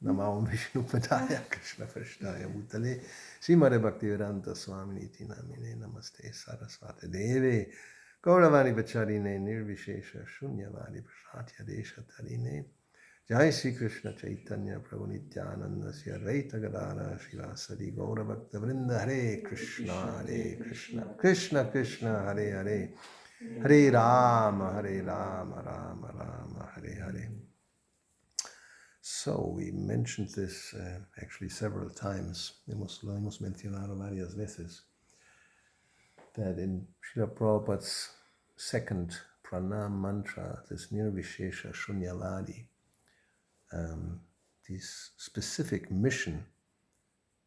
Namo Vishnu Padaya Krishna Prashtaya Bhutale Srimade Bhaktivedanta Swaminiti Namine Namaste Saraswate Deve Gauravani Vacharine Nirvishesha Shunyavadi Prasatya Desha Tarine Jai Sri Krishna Chaitanya Prabhu Nityananda Sri Advaita Gadara Shivasadi Gaura Bhakta Vrinda Hare Krishna Krishna Krishna Hare Hare Hare Rama Rama Rama Hare Hare. So we mentioned this actually several times. Lo hemos mencionado varias veces that in Srila Prabhupada's second pranam mantra, this Nirvishesha Shunyavadi, this specific mission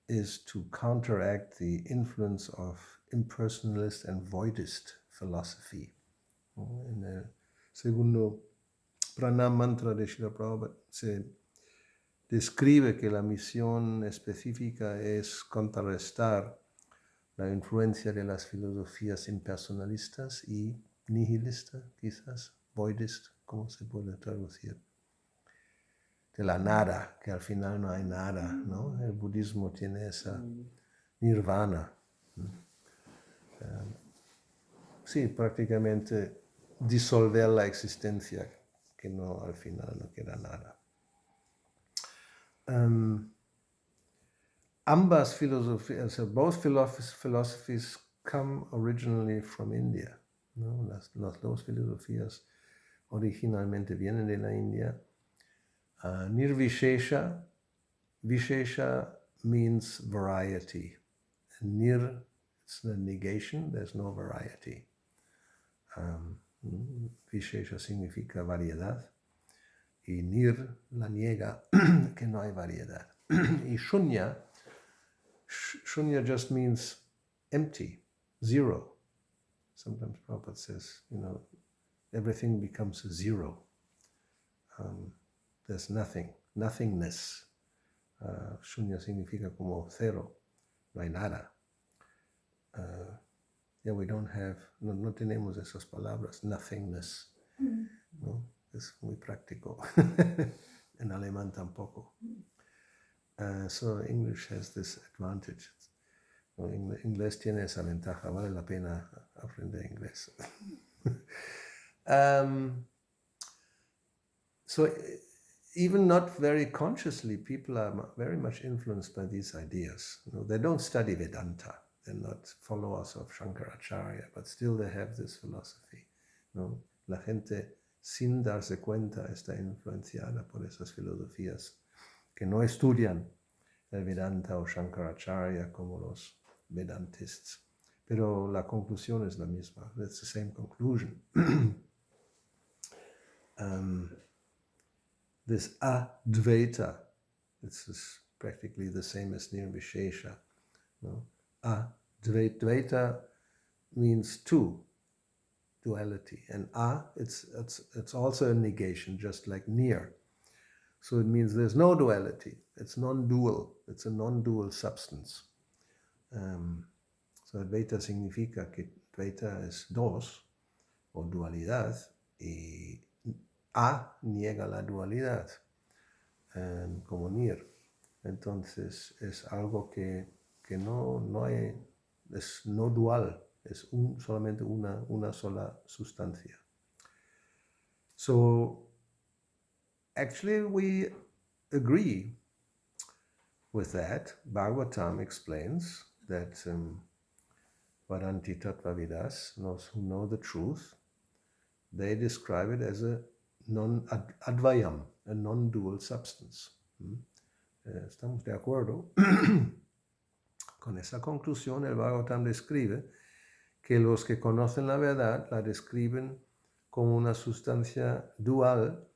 is to counteract the influence of impersonalist and voidist philosophy. En el segundo pranam mantra de Srila Prabhupada se describe que la misión específica es contrarrestar la influencia de las filosofías impersonalistas y nihilistas, quizás, voidist, ¿cómo se puede traducir? De la nada, que al final no hay nada, ¿no? El budismo tiene esa nirvana. Sí, prácticamente disolver la existencia, que no, al final no queda nada. Ambas filosofías, both philosophies come originally from India, ¿no? Las dos filosofías originalmente vienen de la India. Nirvishesha, Vishesha means variety. Nir, it's the negation, there's no variety. Vishesha significa variedad. Y Nir la niega, que no hay variedad. Y Shunya just means empty, zero. Sometimes Prabhupada says, everything becomes zero. There's nothing, nothingness. Shunya significa como cero, no hay nada. We don't have, no tenemos esas palabras, nothingness. ¿No? Es muy práctico. En alemán tampoco. So English has this advantage. Inglés tiene esa ventaja, vale la pena aprender inglés. So even not very consciously, people are very much influenced by these ideas. They don't study Vedanta. They're not followers of Shankaracharya, but still they have this philosophy. La gente, sin darse cuenta, está influenciada por esas filosofías que no estudian el Vedanta o Shankaracharya como los Vedantists. Pero la conclusión es la misma. It's the same conclusion. This Advaita, it's practically the same as Nirvishesha. Advaita means two, duality. And it's also a negation, just like Nir. So it means there's no duality. It's non-dual. It's a non-dual substance. So Advaita significa que Advaita es dos, o dualidad, y A niega la dualidad, como Nir. Entonces es algo que no hay, es no dual, es solamente una sola sustancia. So actually we agree with that. Bhagavatam explains that Vadanti Tattvavidas, those who know the truth, they describe it as a advayam, a non-dual substance. ¿Estamos de acuerdo? Con esa conclusión, el Bhagavatam describe que los que conocen la verdad la describen como una sustancia dual,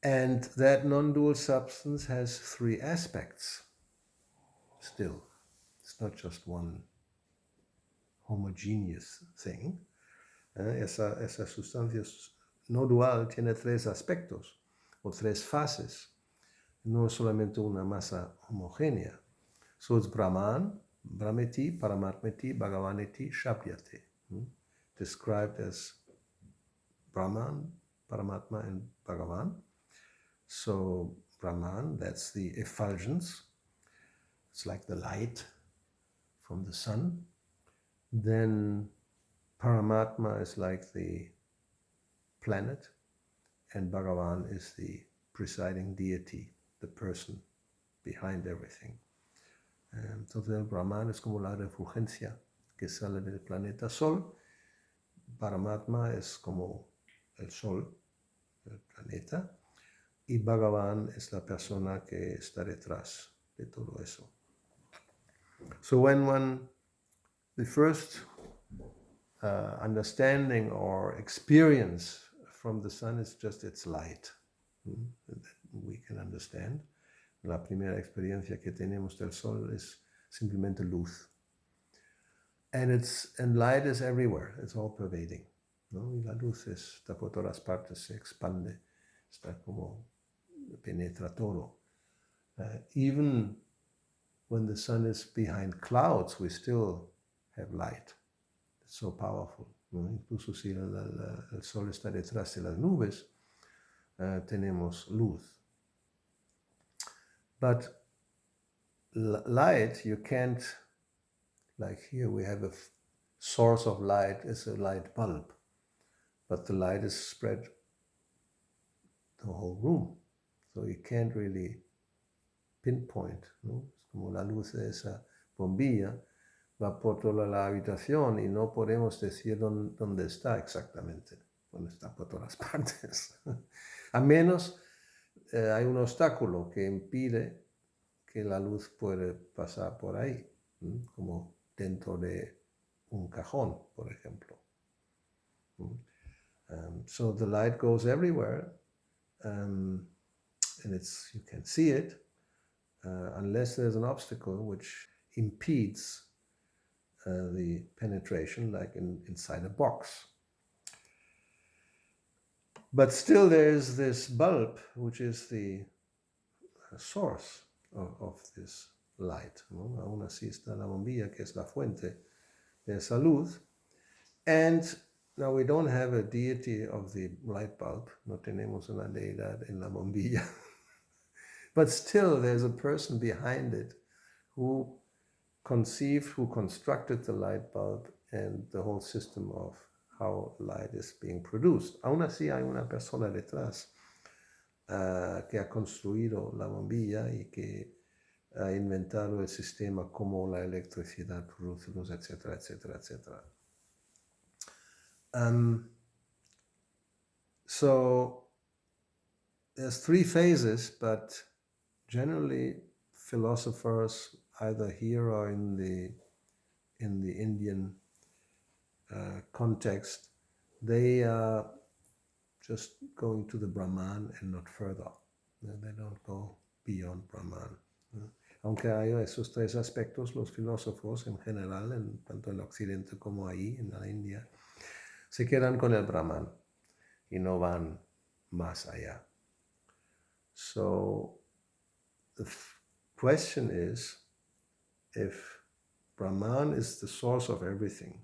and that non-dual substance has three aspects. Still, it's not just one homogeneous thing. Esa sustancia no dual tiene tres aspectos o tres fases. No es solamente una masa homogénea. So it's Brahman, Brahmeti, Paramatmeti, Bhagavaneti, Shabdyate. Described as Brahman, Paramatma, and Bhagavan. So Brahman, that's the effulgence. It's like the light from the sun. Then Paramatma is like the planet, and Bhagavan is the presiding deity, the person behind everything. Entonces el Brahman es como la refulgencia que sale del planeta Sol. Paramatma es como el Sol, el planeta, y Bhagavan es la persona que está detrás de todo eso. So when the first understanding or experience from the sun is just its light, that we can understand. La primera experiencia que tenemos del sol es simplemente luz. And light is everywhere, it's all pervading, ¿no? Y la luz está por todas partes, se expande, está como penetra todo. Even when the sun is behind clouds, we still have light. It's so powerful, ¿no? Incluso si el sol está detrás de las nubes, tenemos luz. But light, you can't, like here we have a source of light, it's a light bulb, but the light is spread the whole room, so you can't really pinpoint, ¿no? Es como la luz de esa bombilla va por toda la habitación y no podemos decir dónde está exactamente, dónde está por todas partes. A menos hay un obstáculo que impide que la luz puede pasar por ahí, como dentro de un cajón, por ejemplo. So the light goes everywhere, and you can see it, unless there's an obstacle which impedes the penetration, like inside a box. But still there's this bulb, which is the source of this light, ¿no? Aún así está la bombilla, que es la fuente de esa luz. And now we don't have a deity of the light bulb, no tenemos una deidad en la bombilla. But still there's a person behind it who constructed the light bulb and the whole system of how light is being produced. Aún así hay una persona detrás que ha construido la bombilla y que ha inventado el sistema como la electricidad produce luz, etcétera, etcétera, etcétera. So there's 3 phases, but generally philosophers either here or in the Indian context, they are just going to the Brahman and not further. They don't go beyond Brahman. Aunque hay esos 3 aspectos, los filósofos en general, tanto en Occidente como ahí, en la India, se quedan con el Brahman y no van más allá. So the question is, if Brahman is the source of everything,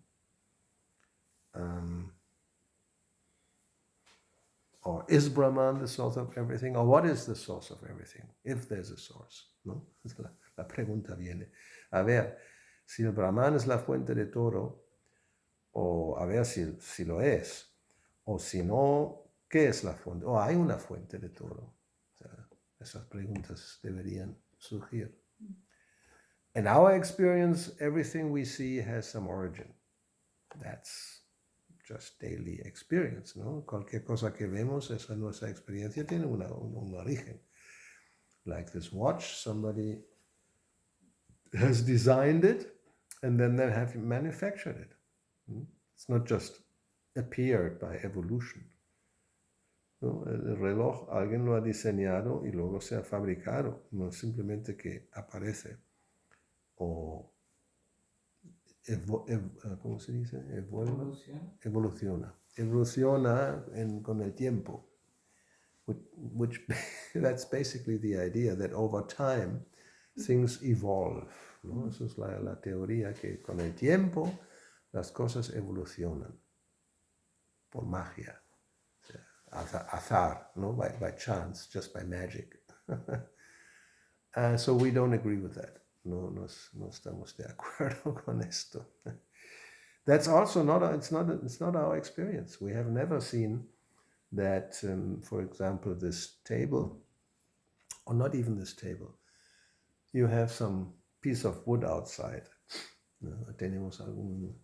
or is Brahman the source of everything, or what is the source of everything, if there's a source, ¿no? La pregunta viene. A ver, si el Brahman es la fuente de todo, o a ver si lo es, o si no, ¿qué es la fuente? O hay una fuente de todo. O sea, esas preguntas deberían surgir. In our experience, everything we see has some origin. That's just daily experience, ¿no? Cualquier cosa que vemos, esa nuestra experiencia tiene un origen. Like this watch, somebody has designed it and then they have manufactured it. It's not just appeared by evolution. ¿No? El reloj, alguien lo ha diseñado y luego se ha fabricado, no simplemente que aparece o ¿cómo se dice? Evoluciona con el tiempo. Which that's basically the idea, that over time things evolve, ¿no? Eso es la teoría, que con el tiempo las cosas evolucionan por magia, o sea, azar, ¿no? By chance, just by magic. So we don't agree with that. No estamos de acuerdo con esto. That's also it's not our experience. We have never seen that, for example, this table, or not even this table, you have some piece of wood outside. Tenemos algún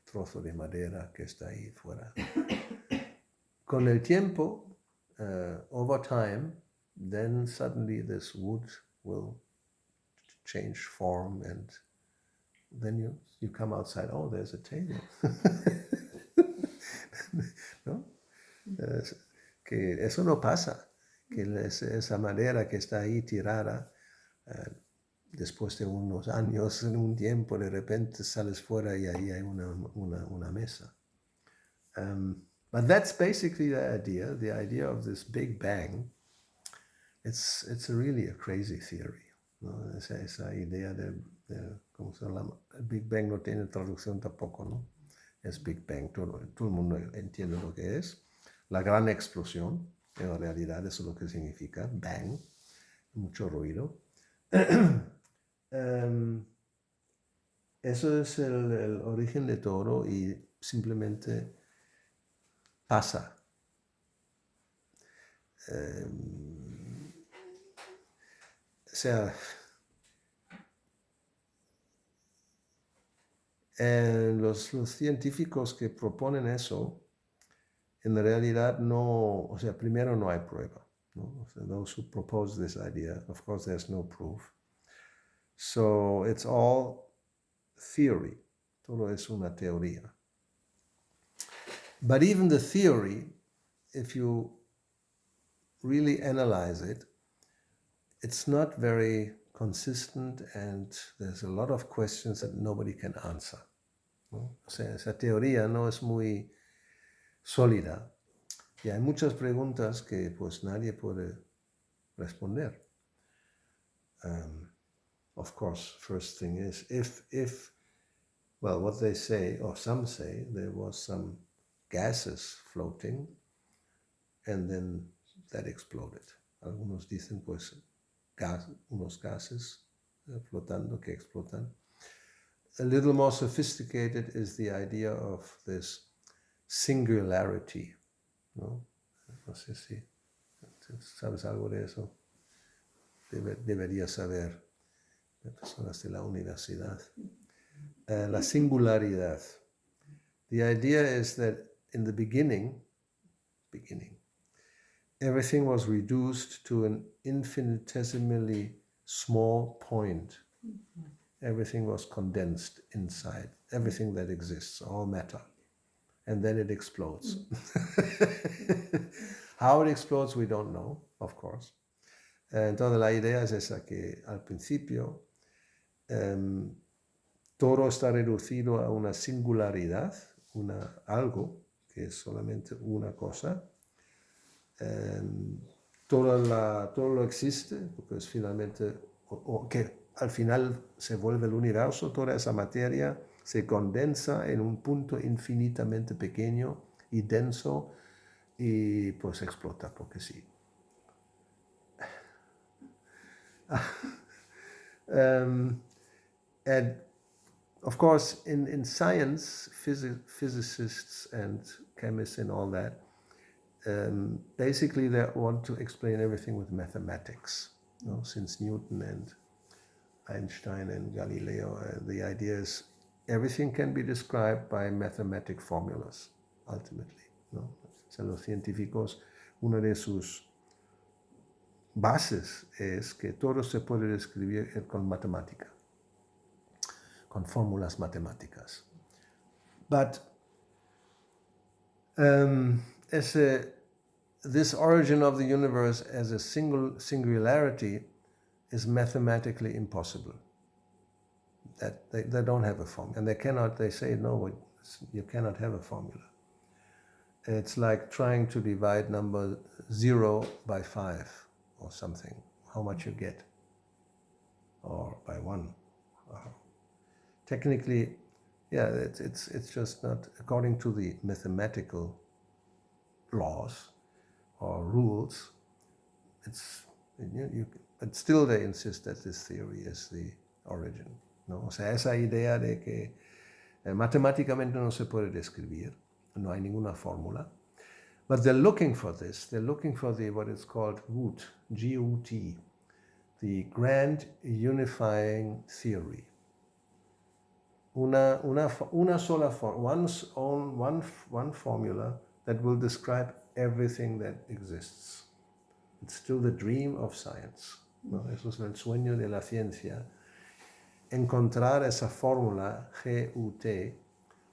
trozo de madera que está ahí fuera. Con el tiempo, over time, then suddenly this wood will change form, and then you come outside, oh, there's a table. ¿No? Que eso no pasa, que esa madera que está ahí tirada, después de unos años, en un tiempo, de repente sales fuera y ahí hay una mesa. But that's basically the idea of this Big Bang. It's really a crazy theory, ¿no? Esa idea de ¿cómo se llama? El Big Bang no tiene traducción tampoco, ¿no? Es Big Bang, todo el mundo entiende lo que es. La gran explosión, en realidad eso es lo que significa, bang, mucho ruido. Eso es el origen de todo y simplemente pasa. O sea, los científicos que proponen eso, en realidad no, o sea, primero no hay prueba, ¿no? So those who propose this idea, of course there's no proof. So it's all theory. Todo es una teoría. But even the theory, if you really analyze it, it's not very consistent, and there's a lot of questions that nobody can answer, ¿no? O sea, esa teoría no es muy sólida y hay muchas preguntas que pues nadie puede responder. Of course, first thing is, if well, what they say, or some say, there was some gases floating and then that exploded. Algunos dicen pues unos gases flotando que explotan. A little more sophisticated is the idea of this singularity, ¿no? No sé si sabes algo de eso. Deberías saber, de personas de la universidad. La singularidad. The idea is that in the beginning, everything was reduced to an infinitesimally small point. Everything was condensed inside. Everything that exists, all matter. And then it explodes. How it explodes, we don't know, of course. Entonces la idea es esa, que al principio todo está reducido a una singularidad, algo que es solamente una cosa. Todo lo existe, porque es finalmente, o que al final se vuelve el universo, toda esa materia se condensa en un punto infinitamente pequeño y denso y pues explota, porque sí. And of course, in science, physicists and chemists and all that, basically they want to explain everything with mathematics. You know, since Newton and Einstein and Galileo, the idea is everything can be described by mathematic formulas, ultimately, ¿no? O sea, los científicos, una de sus bases es que todo se puede describir con matemática, con fórmulas matemáticas. But this origin of the universe as a singularity is mathematically impossible. That they don't have a formula, and they say, no, you cannot have a formula. It's like trying to divide number 0 by 5 or something, how much you get, or by 1. Technically, yeah, it's just not, according to the mathematical laws or rules, But still they insist that this theory is the origin, ¿no? O sea, esa idea de que matemáticamente no se puede describir, no hay ninguna fórmula. But they're looking for this. They're looking for what is called GUT, G-U-T, the Grand Unifying Theory. Una sola one formula that will describe everything that exists. It's still the dream of science, ¿no? Eso es el sueño de la ciencia. Encontrar esa fórmula GUT,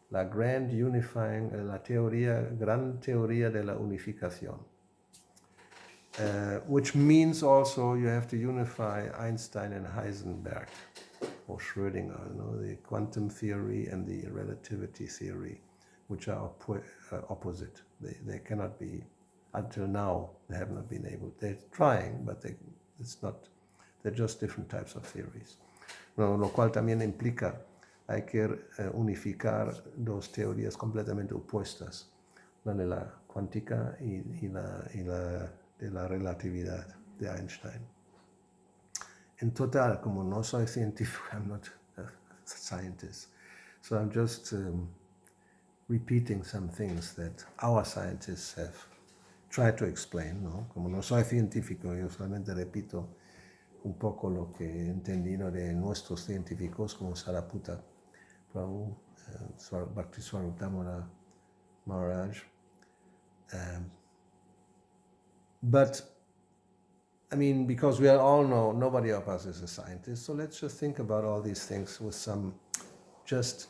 la Grand Unifying, la gran teoría de la unificación. Which means also you have to unify Einstein and Heisenberg, or Schrödinger, the quantum theory and the relativity theory, which are opposite. They cannot be, until now, they have not been able. They're trying, but they're just different types of theories. Lo cual también implica hay que unificar dos teorías completamente opuestas, la de la cuántica y la de la relatividad de Einstein. En total, como no soy científico, I'm not a scientist, so I'm just repeating some things that our scientists have tried to explain, ¿no? Como no soy científico, yo solamente repito un poco lo que he entendido de nuestros científicos como Sariputta Prabhu, Bhakti Swarutamana Maharaj. But, I mean, because we all know nobody of us is a scientist, so let's just think about all these things with some just,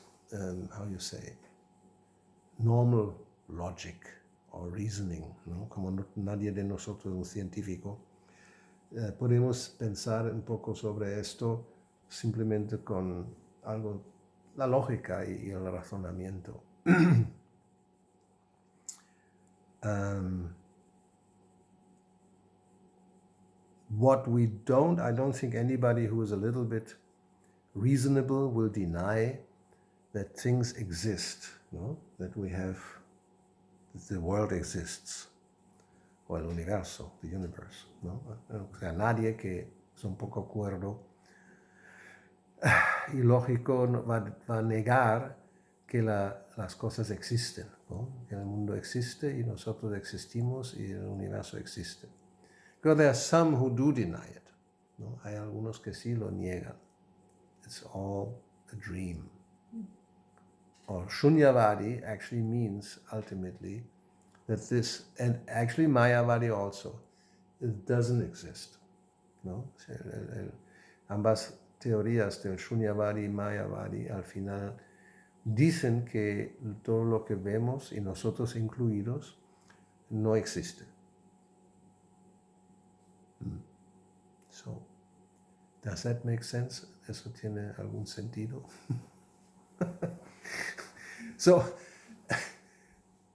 normal logic or reasoning, ¿no? Como nadie de nosotros es un científico. Podemos pensar un poco sobre esto simplemente con algo, la lógica y el razonamiento. What we I don't think anybody who is a little bit reasonable will deny that things exist, ¿no? That the world exists. O el universo, the universe, ¿no? O sea, nadie que es un poco cuerdo y lógico va a negar que las cosas existen, ¿no? Que el mundo existe y nosotros existimos y el universo existe. Pero there are some who do deny it, ¿no? Hay algunos que sí lo niegan. It's all a dream. Or Shunyavadi actually means ultimately that this, and actually Mayavadi also, it doesn't exist, ¿no? Ambas teorías del Shunyavadi y Mayavadi al final dicen que todo lo que vemos, y nosotros incluidos, no existe. So, does that make sense? ¿Eso tiene algún sentido? So,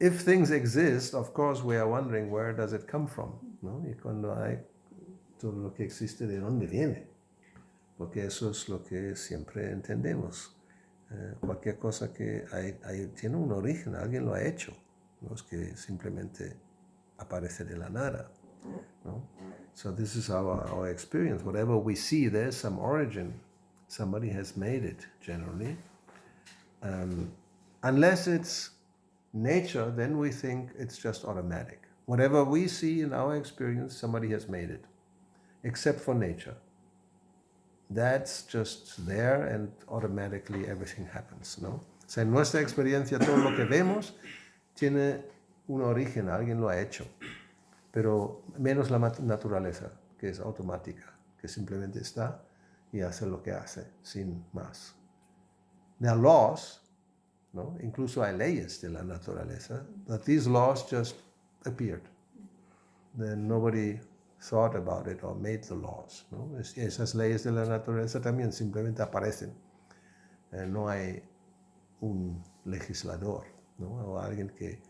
if things exist, of course we are wondering where does it come from, ¿no? Y cuando hay todo lo que existe, ¿de dónde viene? Porque eso es lo que siempre entendemos. Cualquier cosa que tiene un origen, alguien lo ha hecho, no es que simplemente aparece de la nada, ¿no? So this is our experience. Whatever we see, there's some origin. Somebody has made it, generally. Unless it's nature, then we think it's just automatic. Whatever we see in our experience, somebody has made it, except for nature. That's just there and automatically everything happens, ¿no? O sea, en nuestra experiencia todo lo que vemos tiene un origen, alguien lo ha hecho, pero menos la naturaleza, que es automática, que simplemente está y hace lo que hace, sin más. There are laws, ¿no? Incluso hay leyes de la naturaleza, but these laws just appeared. Then nobody thought about it or made the laws, ¿no? Esas leyes de la naturaleza también simplemente aparecen. No hay un legislador, ¿no? O alguien que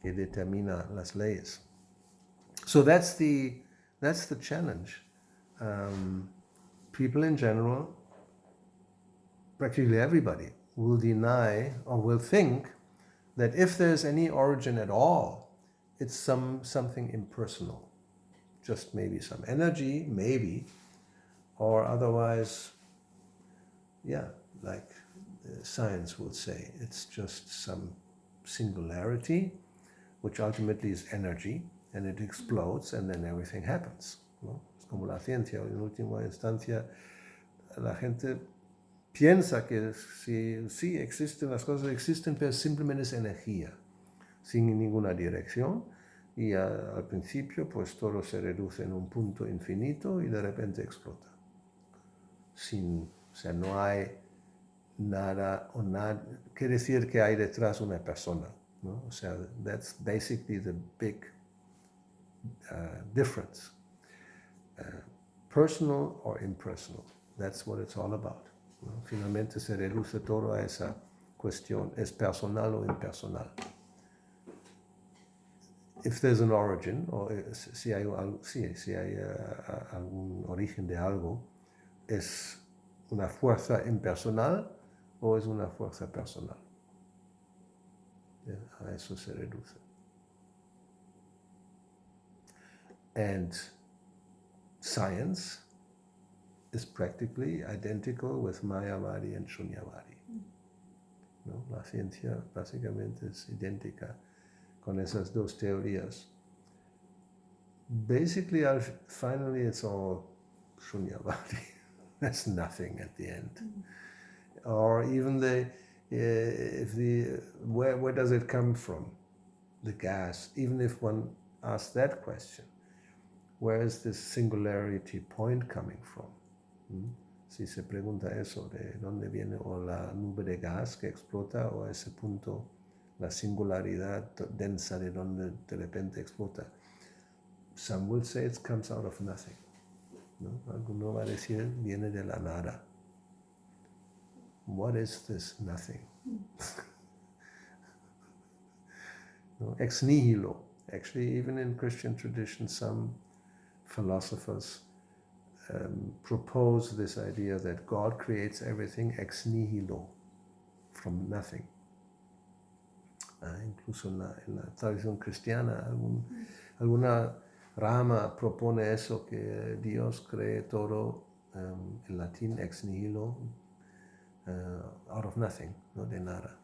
determina las leyes. So that's the challenge. People in general, practically everybody, will deny or will think that if there's any origin at all, it's something impersonal. just maybe some energy, maybe, or otherwise, yeah, like science would say, it's just some singularity, which ultimately is energy, and it explodes, and then everything happens, ¿no? Es como la ciencia, en última instancia, la gente piensa que sí existen, las cosas existen, pero simplemente es energía, sin ninguna dirección, y al principio pues todo se reduce en un punto infinito y de repente explota. O sea, no hay nada, quiere decir que hay detrás una persona, ¿no? O sea, that's basically the big difference. Personal or impersonal, that's what it's all about, ¿no? Finalmente se reduce todo a esa cuestión, ¿es personal o impersonal? If there's an origin, o si hay algún origen de algo, ¿es una fuerza impersonal o es una fuerza personal? A eso se reduce. And science is practically identical with Mayavadi and Shunyavadi, ¿no? La ciencia básicamente es idéntica con esas dos teorías. Basically, finally, it's all Shunyavadi. There's nothing at the end. Or even where does it come from? The gas. Even if one asks that question, where is this singularity point coming from? Si se pregunta eso, de dónde viene o la nube de gas que explota o ese punto, la singularidad densa de donde de repente explota. Some will say it comes out of nothing, ¿no? Alguno va a decir viene de la nada. What is this nothing? No? Ex nihilo. Actually, even in Christian tradition, some philosophers propose this idea that God creates everything ex nihilo, from nothing. Incluso en la tradición cristiana, alguna rama propone eso, que Dios cree todo, en latín ex nihilo, out of nothing, no de nada.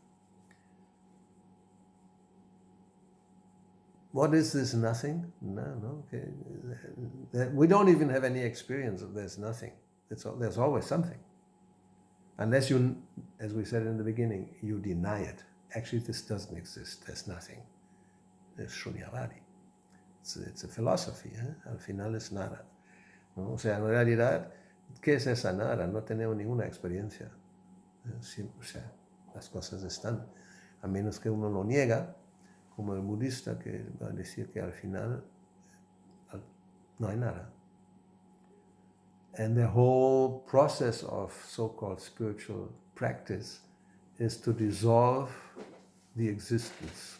What is this nothing? No. Okay. We don't even have any experience of there's nothing. There's always something. Unless you, as we said in the beginning, you deny it. Actually, this doesn't exist. There's nothing. There's Shunyavadi. It's a philosophy. Al final es nada, ¿no? O sea, en realidad, ¿qué es esa nada? No tenemos ninguna experiencia. Sí, o sea, las cosas están. A menos que uno lo niega, como el budista, que va a decir que al final no hay nada. And the whole process of so-called spiritual practice is to dissolve the existence,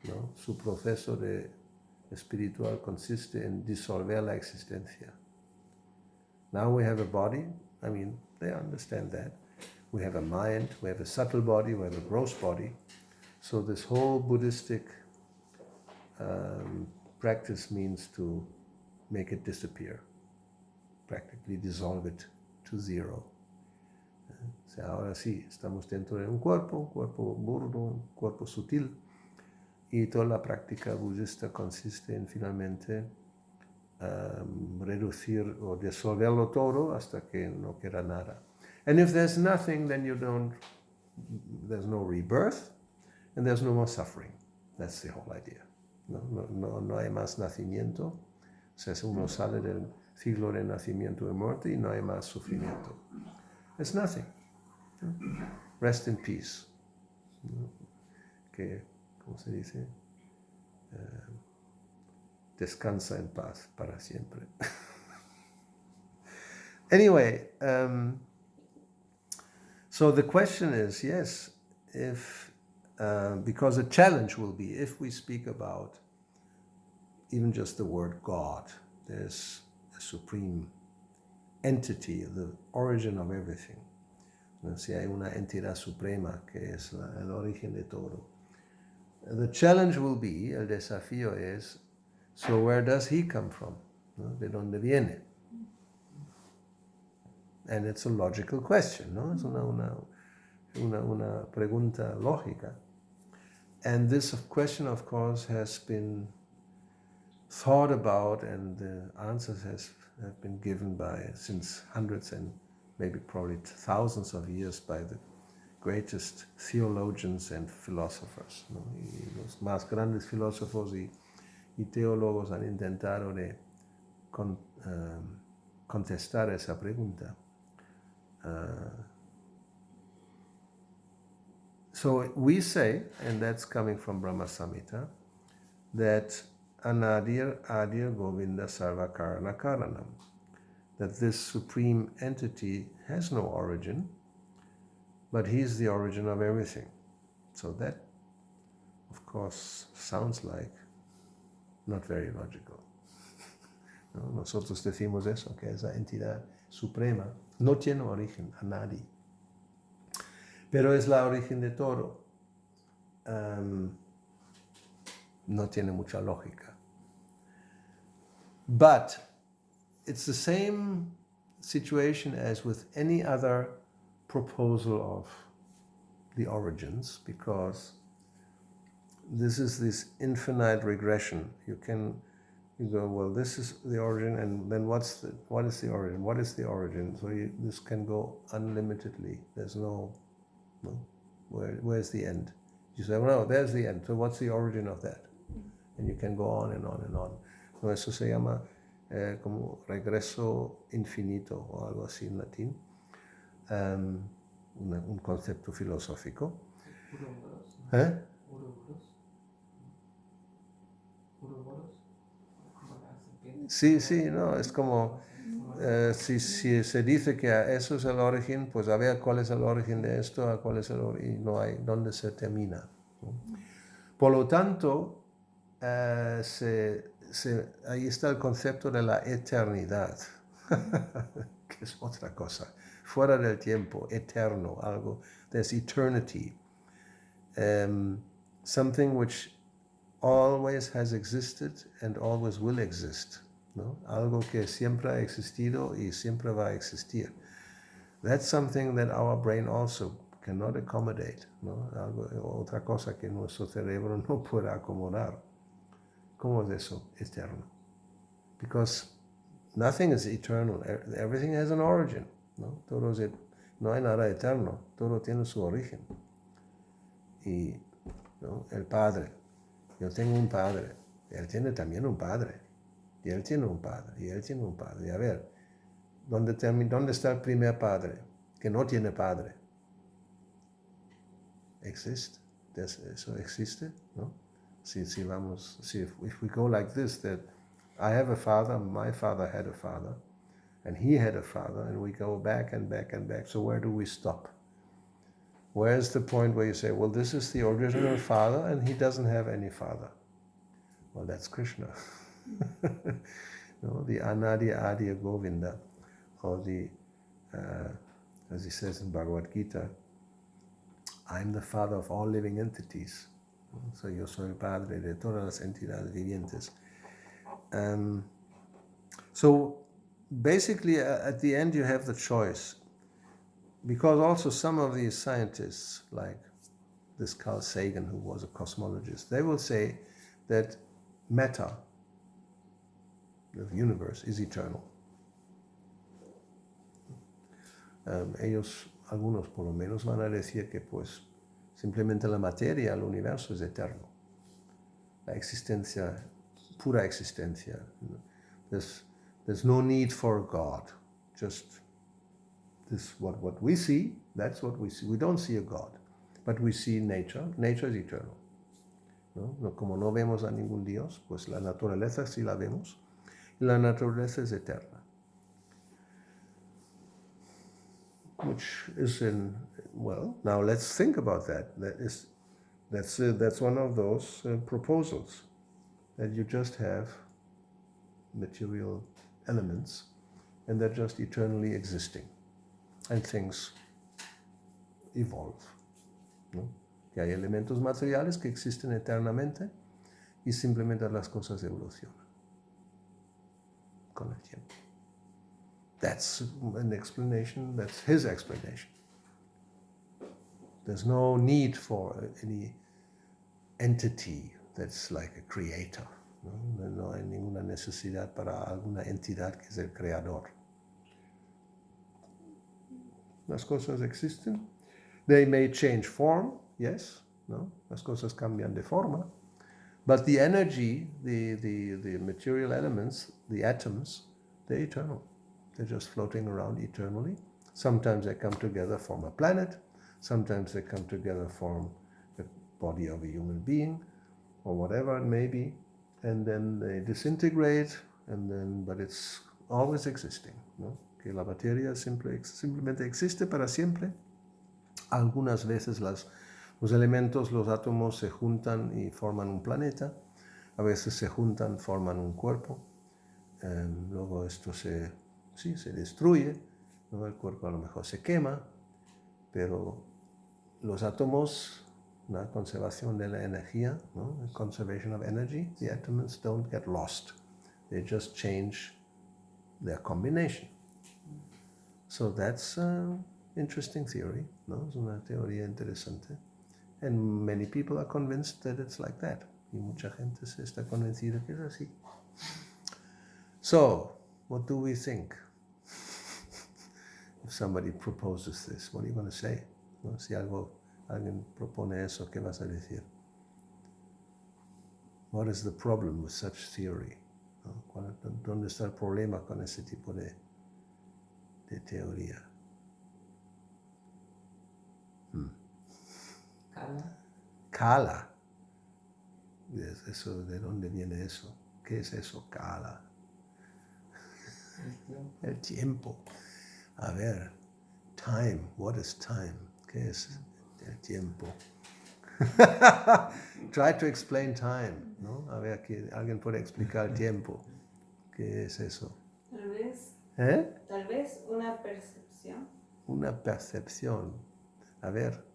¿no? Su proceso espiritual consiste en disolver la existencia. Now we have a body, I mean, they understand that. We have a mind, we have a subtle body, we have a gross body. So this whole Buddhistic practice means to make it disappear, practically dissolve it to zero. O sea, ahora sí, estamos dentro de un cuerpo burdo, un cuerpo sutil, y toda la práctica budista consiste en finalmente reducir o disolverlo todo hasta que no queda nada. And if there's nothing, then there's no rebirth, and there's no more suffering. That's the whole idea. No hay más nacimiento. O sea, uno sale del ciclo de nacimiento y muerte y no hay más sufrimiento. It's nothing. Rest in peace. Que, ¿cómo se dice? Descansa en paz para siempre. Anyway, so the question is, yes, if because the challenge will be, if we speak about even just the word God, there's a supreme entity, the origin of everything. Si hay una entidad suprema que es el origen de todo. The challenge will be, el desafío es, so where does he come from? ¿no? ¿De dónde viene? And it's a logical question, ¿no? Es una pregunta lógica. And this question, of course, has been thought about, and the answers have been given since hundreds and maybe probably thousands of years by the greatest theologians and philosophers, ¿no? Y los más grandes filósofos y teólogos han intentado de contestar esa pregunta. So we say, and that's coming from Brahma Samhita, that Anadir Adir Govinda Sarva Karana Karanam, that this supreme entity has no origin, but he's the origin of everything. So that, of course, sounds like not very logical. ¿No? Nosotros decimos eso, que esa entidad suprema no tiene origen, Anadi, pero es la origen de todo. No tiene mucha lógica. But it's the same situation as with any other proposal of the origins, because this is this infinite regression. You go, well, this is the origin, and then what is the origin? What is the origin? So this can go unlimitedly. There's no where's the end? You say, well, no, there's the end. So what's the origin of that? And you can go on and on and on. No, eso se llama como regreso infinito o algo así en latín. Un concepto filosófico. ¿Eh? Sí, no, es como si se dice que eso es el origen, pues a ver cuál es el origen de esto, a cuál es el origen, y no hay dónde se termina, ¿no? Por lo tanto, ahí está el concepto de la eternidad, que es otra cosa, fuera del tiempo, eterno, algo, there's eternity, something which always has existed and always will exist, ¿no? Algo que siempre ha existido y siempre va a existir. That's something that our brain also cannot accommodate, ¿no? Otra cosa que nuestro cerebro no puede acomodar. ¿Cómo es eso? Eterno. Because nothing is eternal. Everything has an origin, ¿no? No hay nada eterno. Todo tiene su origen. Y, ¿no? El Padre. Yo tengo un padre. Él tiene también un padre. Y él tiene un padre. Y él tiene un padre. Y a ver, ¿dónde está el primer padre? Que no tiene padre. ¿Existe? ¿Eso existe? ¿No? If we go like this, that I have a father, my father had a father, and he had a father, and we go back and back and back. So where do we stop? Where's the point where you say, well, this is the original father, and he doesn't have any father? Well, that's Krishna. No, the Anadi Adi Govinda, or the, as he says in Bhagavad Gita, I'm the father of all living entities. So yo soy el padre de todas las entidades vivientes. So basically, at the end, you have the choice. Because also some of these scientists, like this Carl Sagan, who was a cosmologist, they will say that matter, the universe, is eternal. Algunos por lo menos van a decir que pues simplemente la materia, el universo es eterno. La existencia, pura existencia. There's no need for God. Just this, what we see, that's what we see. We don't see a God, but we see nature. Nature is eternal. ¿No? Como no vemos a ningún Dios, pues la naturaleza sí la vemos. Y la naturaleza es eterna. Which is well, now let's think about that. That's one of those proposals, that you just have material elements and they're just eternally existing, and things evolve, ¿no? Que hay elementos materiales que existen eternamente y simplemente las cosas evolucionan. con el tiempo. That's an explanation, that's his explanation. There's no need for any entity that's like a creator. No hay ninguna necesidad para alguna entidad que es el creador. Las cosas existen. They may change form, yes, no? Las cosas cambian de forma. But the energy, the material elements, the atoms, they're eternal. They're just floating around eternally. Sometimes they come together, form a planet. Sometimes they come together, form the body of a human being, or whatever it may be. And then they disintegrate, but it's always existing, ¿no? Que la materia simplemente existe para siempre. Algunas veces los elementos, los átomos se juntan y forman un planeta. A veces se juntan, forman un cuerpo. Luego esto se destruye, ¿no? El cuerpo a lo mejor se quema, pero los átomos, la conservación de la energía, ¿no? The conservation of energy, the atoms don't get lost. They just change their combination. So that's an interesting theory, ¿no? Es una teoría interesante. And many people are convinced that it's like that. Y mucha gente se está convencida que es así. So, what do we think? If somebody proposes this, what are you going to say? ¿No? Si alguien propone eso, ¿qué vas a decir? What is the problem with such theory? ¿No? ¿Dónde está el problema con ese tipo de teoría? Kala. Eso, ¿de dónde viene eso? ¿Qué es eso, Kala? El tiempo. A ver, time. What is time? ¿Qué es el tiempo? Try to explain time, ¿no? A ver, que alguien puede explicar el tiempo. ¿Qué es eso? Tal vez una percepción. Una percepción. A ver,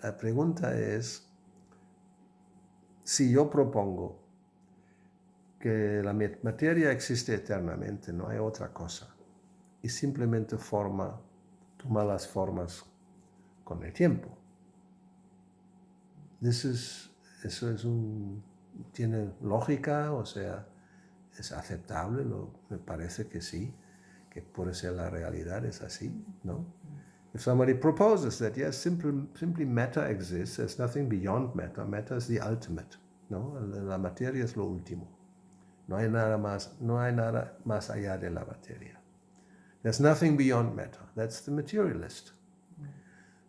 la pregunta es, si yo propongo que la materia existe eternamente, no hay otra cosa, y simplemente toma las formas con el tiempo. ¿Tiene lógica? O sea, ¿es aceptable? Me parece que sí, que puede ser la realidad, es así, ¿no? If somebody proposes that, yes, simply matter exists, there's nothing beyond matter. Matter is the ultimate, ¿no? La materia es lo último. No hay nada más allá de la materia. There's nothing beyond matter. That's the materialist.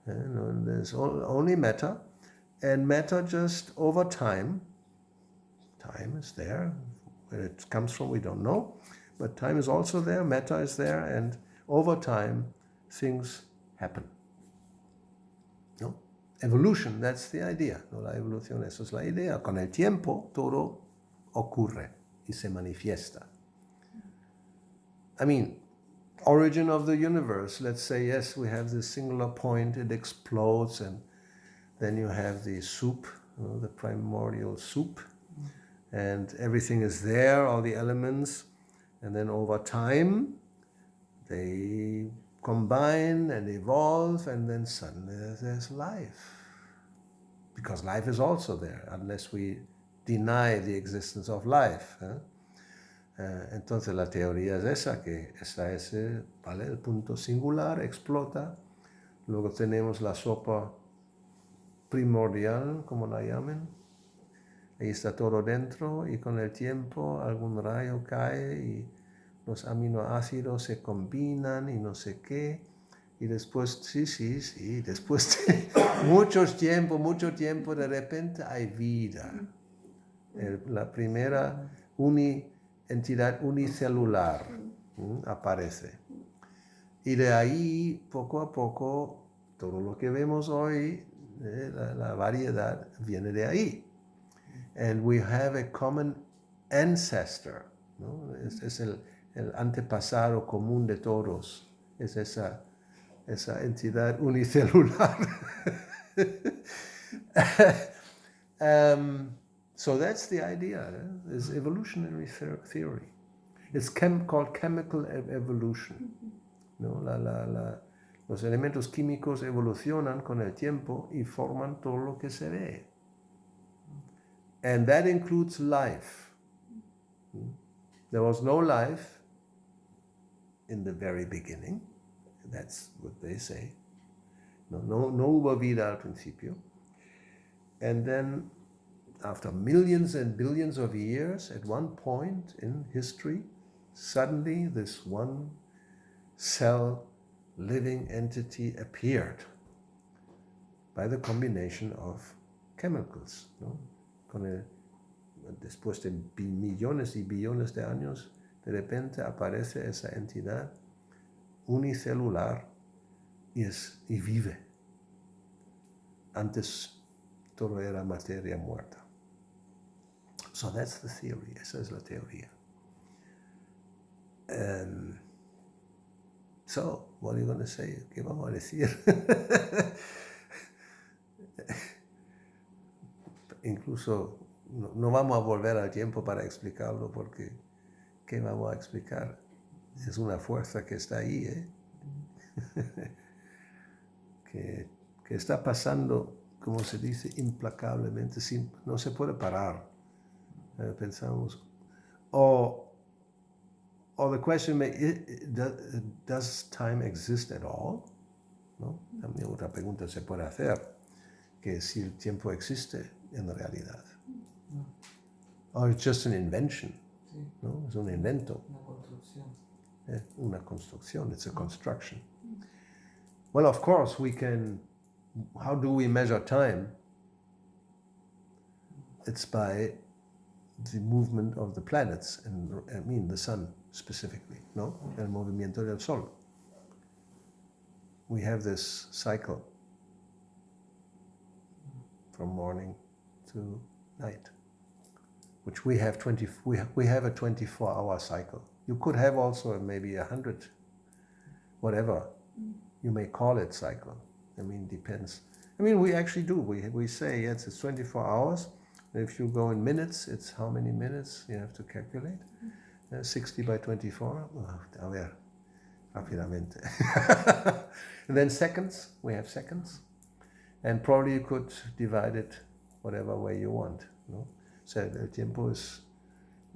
There's only matter, and matter just over time is there. Where it comes from, we don't know, but time is also there, matter is there, and over time, things happen. ¿No? Evolution, that's the idea. ¿No? La evolución, eso es la idea. Con el tiempo, todo ocurre y se manifiesta. I mean, origin of the universe, let's say, yes, we have this singular point, it explodes, and then you have the soup, the primordial soup, and everything is there, all the elements, and then over time, they combine and evolve, and then suddenly there's life. Because life is also there, unless we deny the existence of life. Entonces la teoría es esa, que ¿vale? El punto singular explota, luego tenemos la sopa primordial, como la llaman, ahí está todo dentro, y con el tiempo algún rayo cae y los aminoácidos se combinan y no sé qué, y después, después de mucho tiempo, de repente hay vida. La primera entidad unicelular aparece. Y de ahí, poco a poco, todo lo que vemos hoy, la variedad viene de ahí. And we have a common ancestor, ¿no? Es el antepasado común de todos. Es esa entidad unicelular. So that's the idea, is evolutionary theory. It's called chemical evolution. ¿No? Los elementos químicos evolucionan con el tiempo y forman todo lo que se ve. And that includes life. There was no life in the very beginning. That's what they say. No hubo vida al principio. And then, after millions and billions of years, at one point in history, suddenly this one cell living entity appeared by the combination of chemicals. ¿No? Después de millones y billones de años, de repente aparece esa entidad unicelular y vive. Antes todo era materia muerta. So that's the theory. Esa es la teoría. So, what are you going to say? ¿Qué vamos a decir? Incluso no vamos a volver al tiempo para explicarlo porque ¿qué vamos a explicar? Es una fuerza que está ahí, que está pasando, como se dice, implacablemente, no se puede parar. Pensamos, or the question does time exist at all? ¿No? También otra pregunta se puede hacer, que si el tiempo existe en realidad. Or it's just an invention. Sí. ¿No? Es un invento. Una construcción. Una construcción, it's a construction. Well, of course, how do we measure time? It's by the movement of the planets, and I mean the sun specifically, no? El movimiento del sol. We have this cycle from morning to night, which we have we have a 24-hour cycle. You could have also maybe 100, whatever you may call it, cycle. I mean, depends. I mean, we actually do. We say, yes, it's 24 hours. If you go in minutes, it's how many minutes you have to calculate? 60 by 24. A ver, rápidamente. And then seconds, we have seconds. And probably you could divide it whatever way you want. ¿No? O sea, el tiempo es...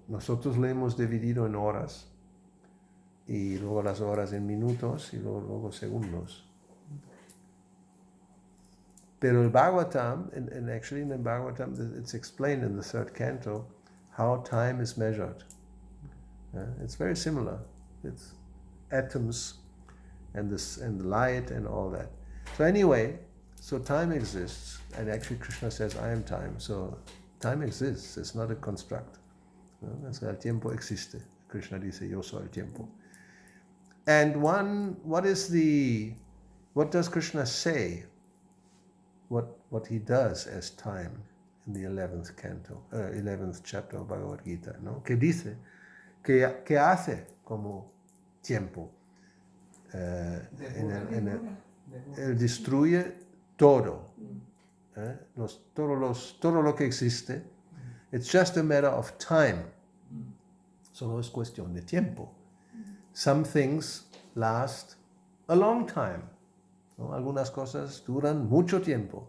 Nosotros lo hemos dividido en horas. Y luego las horas en minutos y luego segundos. Pero el Bhagavatam, and actually in the Bhagavatam, it's explained in the third canto how time is measured. It's very similar. It's atoms and light and all that. So anyway, so time exists, and actually Krishna says, I am time. So time exists, it's not a construct. El tiempo existe. Krishna dice, yo soy el tiempo. And what does Krishna say? What he does as time in the 11th canto, 11th chapter of Bhagavad Gita, ¿no? Que dice, que hace como tiempo. Él destruye todo. Todo lo que existe. It's just a matter of time. Solo es cuestión de tiempo. Some things last a long time. ¿No? Algunas cosas duran mucho tiempo.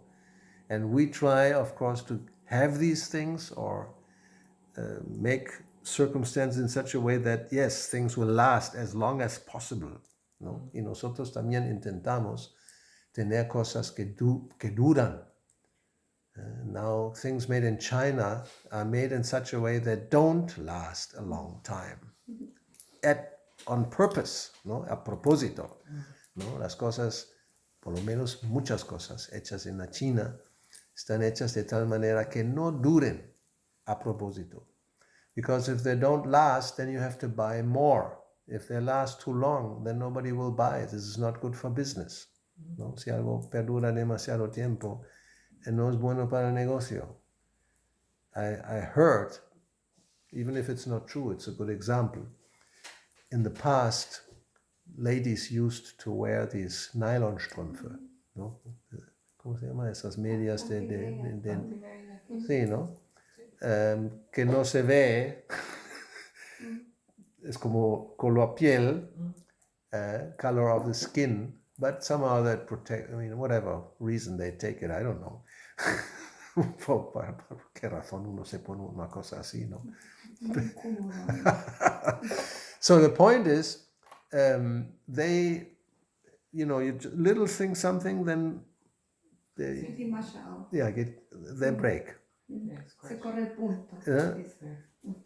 And we try, of course, to have these things or make circumstances in such a way that, yes, things will last as long as possible. ¿No? Y nosotros también intentamos tener cosas que duran. Now, things made in China are made in such a way that don't last a long time. On purpose, ¿no? A propósito. ¿No? Las cosas, por lo menos muchas cosas hechas en la China, están hechas de tal manera que no duren a propósito. Because if they don't last, then you have to buy more. If they last too long, then nobody will buy it. This is not good for business. ¿No? Si algo perdura demasiado tiempo, no es bueno para el negocio. I heard, even if it's not true, it's a good example. In the past, ladies used to wear these Nylonstrümpfe, ¿no? ¿Cómo se llama? Esas medias sí, ¿no? Que no se ve es como color piel, color of the skin, but somehow that protect, I mean, whatever reason they take it, I don't know. ¿Por qué razón uno se pone una cosa así, no? So the point is, they, you know, you little think something, then they, yeah, they break. Se corre el punto.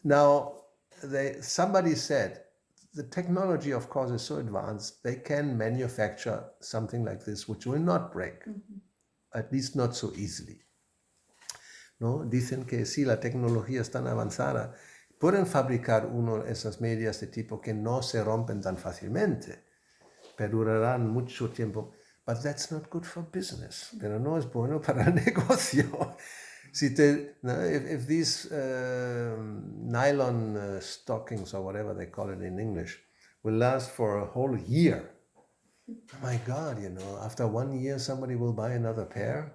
Now, somebody said, the technology, of course, is so advanced, they can manufacture something like this which will not break, at least not so easily. ¿No? Dicen que sí, la tecnología es tan avanzada, pueden fabricar esas medias de tipo que no se rompen tan fácilmente, perdurarán mucho tiempo, but that's not good for business, pero no es bueno para el negocio. If these nylon stockings, or whatever they call it in English, will last for a whole year, my God, you know, after 1 year somebody will buy another pair,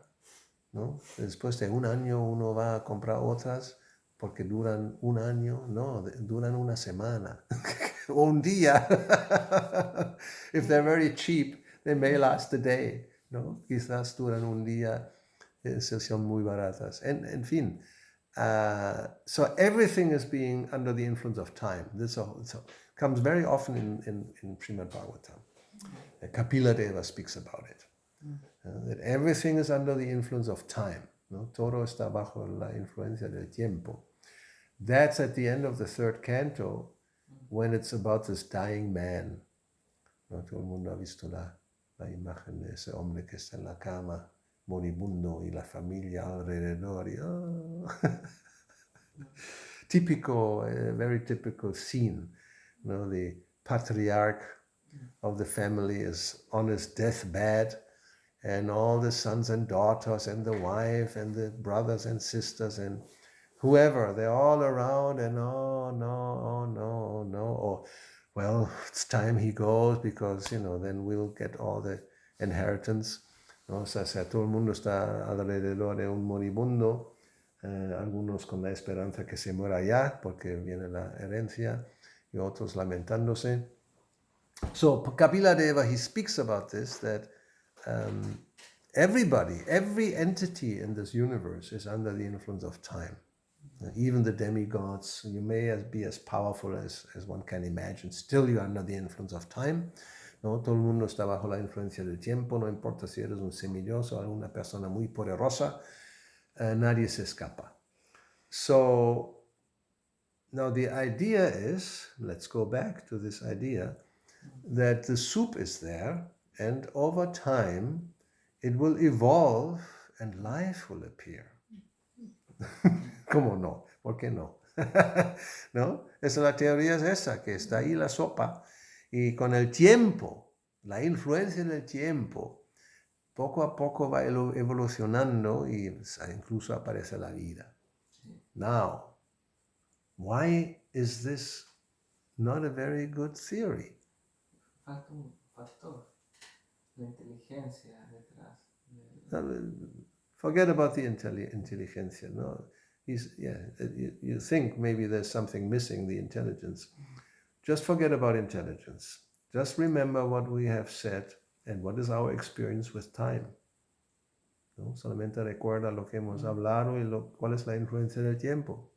¿no? Después de un año uno va a comprar otras porque duran un año, no, duran una semana o un día. If they're very cheap, they may last a day, ¿no? Quizás duran un día. Son muy baratas. En fin, so everything is being under the influence of time. This comes very often in Srimad Bhagavatam. Kapila Deva speaks about it. That everything is under the influence of time. ¿No? Todo está bajo la influencia del tiempo. That's at the end of the third canto, when it's about this dying man. ¿No? Todo el mundo ha visto la imagen de ese hombre que está en la cama, moribundo, y la familia alrededor. Typical, very typical scene. You know, the patriarch of the family is on his deathbed, and all the sons and daughters and the wife and the brothers and sisters and whoever, they're all around, and oh no, or well, it's time he goes, because, you know, then we'll get all the inheritance. ¿No? O sea, todo el mundo está alrededor de un moribundo, algunos con la esperanza que se muera ya porque viene la herencia, y otros lamentándose. So Kapila Deva, he speaks about this, that everybody, every entity in this universe is under the influence of time. Even the demigods, you may be as powerful as one can imagine, still you're under the influence of time. ¿No? Todo el mundo está bajo la influencia del tiempo, no importa si eres un semidios o una persona muy poderosa, nadie se escapa. So, now the idea is, let's go back to this idea, that the soup is there, and over time it will evolve and life will appear. ¿Cómo no? ¿Por qué no? ¿No? La teoría es esa, que está ahí la sopa, y con el tiempo, la influencia del tiempo, poco a poco va evolucionando y incluso aparece la vida. Now, why is this not a very good theory? Falta un factor, la inteligencia detrás. Forget about the intelligentsia. No, you think maybe there's something missing, the intelligence. Just forget about intelligence. Just remember what we have said and what is our experience with time. ¿No? Solamente recuerda lo que hemos hablado y cuál es la influencia del tiempo.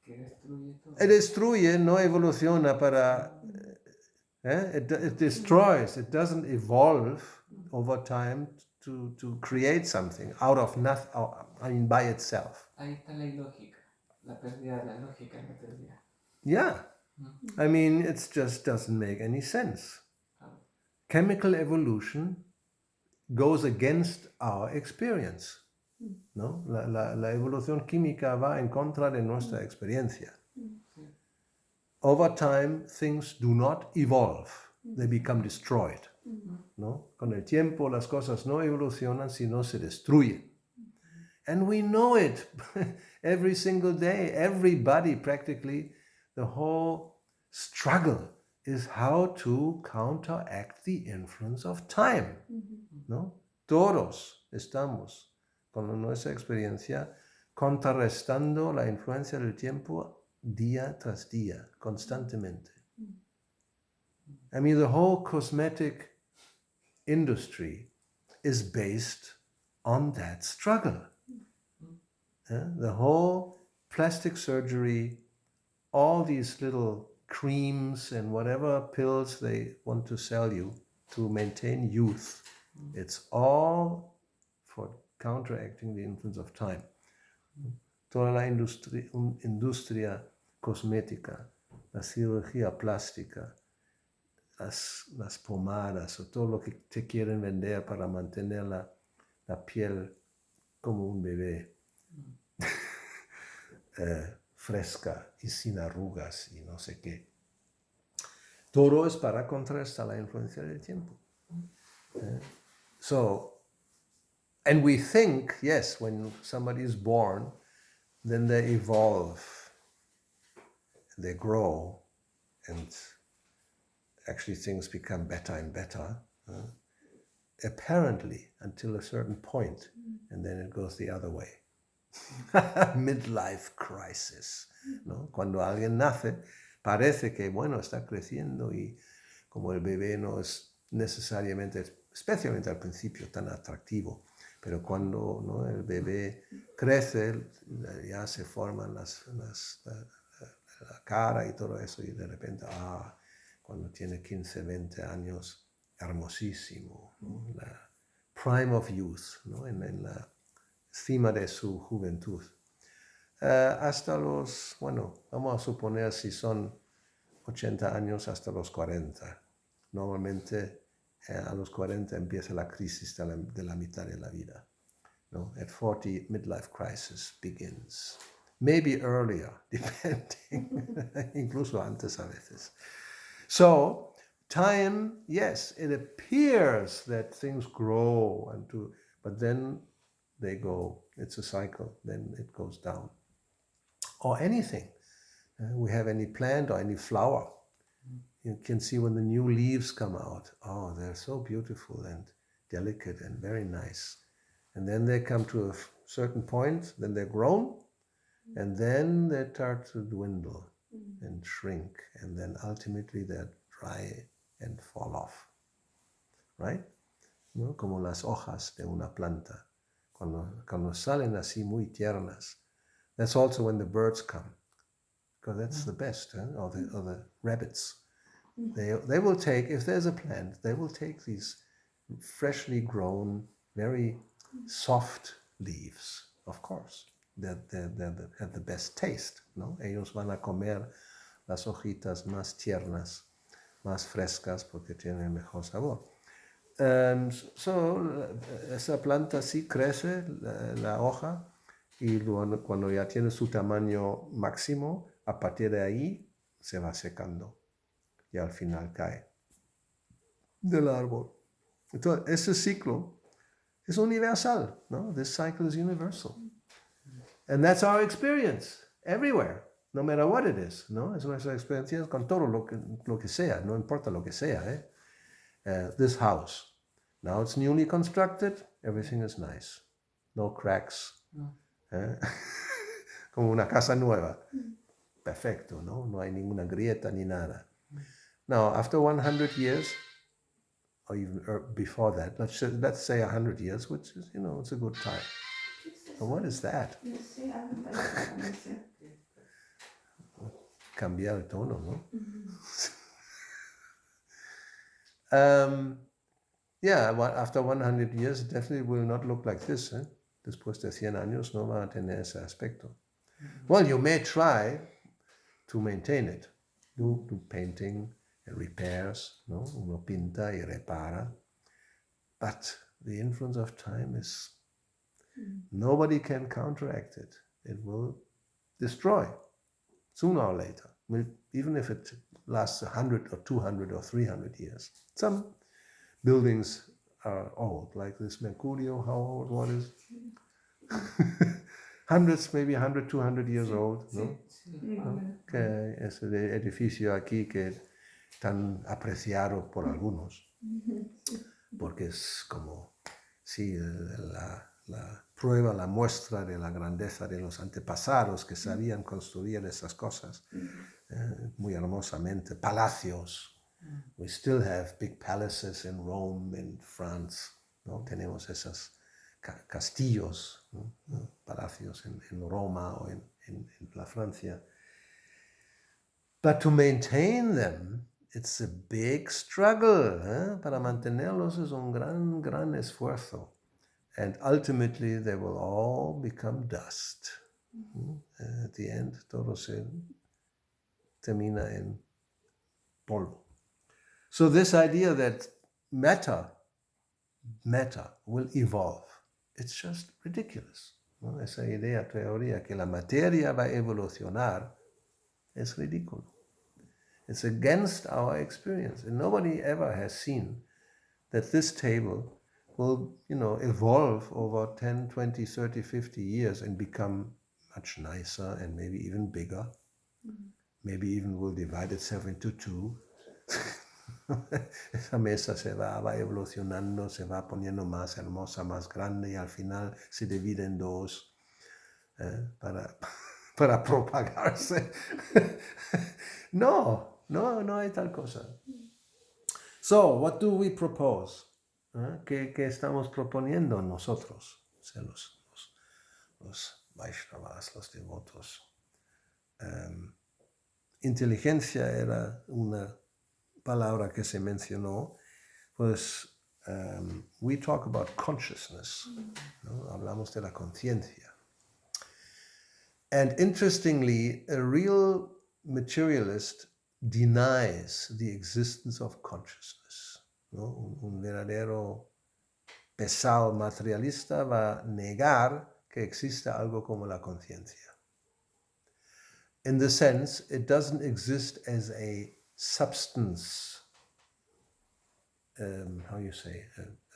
Que destruye todo. Destruye, no evoluciona para... It destroys. It doesn't evolve over time to create something out of nothing, I mean, by itself. Ahí está la ilógica, la pérdida de la lógica en la teoría. Yeah. I mean, it just doesn't make any sense. Chemical evolution goes against our experience. ¿No? La evolución química va en contra de nuestra experiencia. Over time, things do not evolve. They become destroyed. ¿No? Con el tiempo, las cosas no evolucionan, sino se destruyen. And we know it every single day. Everybody, practically, the whole struggle is how to counteract the influence of time. ¿No? Todos estamos con nuestra experiencia contrarrestando la influencia del tiempo día tras día, constantemente. I mean, the whole cosmetic industry is based on that struggle. The whole plastic surgery, all these little creams and whatever pills they want to sell you to maintain youth, it's all for counteracting the influence of time. Toda la industria cosmética, la cirugía plástica, las pomadas o todo lo que te quieren vender para mantener la piel como un bebé, fresca y sin arrugas y no sé qué. Todo es para contrarrestar la influencia del tiempo. And we think, yes, when somebody is born, then they evolve, they grow, and actually things become better and better, apparently until a certain point, and then it goes the other way. Midlife crisis, ¿no? Cuando alguien nace, parece que, bueno, está creciendo y como el bebé no es necesariamente, especialmente al principio, tan atractivo, pero cuando, ¿no?, el bebé crece, ya se forman la cara y todo eso, y de repente, cuando tiene 15, 20 años, hermosísimo, ¿no? La prime of youth, ¿no? En la cima de su juventud. Hasta los, bueno, vamos a suponer si son 80 años hasta los 40. Normalmente a los 40 empieza la crisis de la mitad de la vida, ¿no? At 40, midlife crisis begins. Maybe earlier, depending, incluso antes a veces. So, time, yes, it appears that things grow, but then they go, it's a cycle, then it goes down. Or anything. We have any plant or any flower. You can see when the new leaves come out. Oh, they're so beautiful and delicate and very nice. And then they come to a certain point, then they're grown, and then they start to dwindle and shrink, and then ultimately they're dry and fall off. Right? ¿No? Como las hojas de una planta. Cuando salen así muy tiernas. That's also when the birds come, because that's the best, or the rabbits. They will take, if there's a plant, they will take these freshly grown, very soft leaves, of course. They have the best taste, ¿no? Ellos van a comer las hojitas más tiernas, más frescas, porque tienen mejor sabor. And so, esa planta sí crece, la hoja, y luego, cuando ya tiene su tamaño máximo, a partir de ahí se va secando y al final cae del árbol. Entonces, ese ciclo es universal, ¿no? This cycle is universal. And that's our experience, everywhere, no matter what it is, ¿no? Es nuestra experiencia con todo lo que sea, no importa lo que sea, this house, now it's newly constructed, everything is nice. No cracks. Como una casa nueva. Perfecto, ¿no? No hay ninguna grieta ni nada. Now, after 100 years, or even before that, let's say 100 years, which is, it's a good time. But what is that? Cambiar el tono, ¿no? After 100 years, it definitely will not look like this. Después de 100 años no va a tener ese aspecto. Well, you may try to maintain it. Do painting and repairs, ¿no? Uno pinta y repara. But the influence of time is, nobody can counteract it. It will destroy sooner or later, even if it lasts 100 or 200 or 300 years. Some buildings are old, like this Mercurio, how old, what is hundreds, maybe 100, 200 years old, ¿no? Que es el edificio aquí que es tan apreciado por algunos, porque es como, sí, la prueba, la muestra de la grandeza de los antepasados que sabían construir esas cosas muy hermosamente. Palacios. We still have big palaces in Rome, in France. ¿No? Tenemos esos castillos, ¿no? Palacios en Roma o en la Francia. But to maintain them, it's a big struggle. Para mantenerlos es un gran esfuerzo. And ultimately they will all become dust. At the end, todo se termina en polvo. So this idea that matter will evolve, it's just ridiculous. ¿No? Esa teoría que la materia va a evolucionar es ridículo. It's against our experience. And nobody ever has seen that this table will, evolve over 10, 20, 30, 50 years and become much nicer and maybe even bigger. Maybe even will divide itself into two. Esa mesa se va evolucionando, se va poniendo más hermosa, más grande y al final se divide en dos para propagarse. No hay tal cosa. So, what do we propose? ¿Qué estamos proponiendo nosotros? O sea, los Vaishnavas, los devotos. Inteligencia era una palabra que se mencionó, pues we talk about consciousness, ¿no? Hablamos de la conciencia. And interestingly, a real materialist denies the existence of consciousness, ¿no? Un verdadero pesado materialista va a negar que exista algo como la conciencia. In the sense, it doesn't exist as a substance, a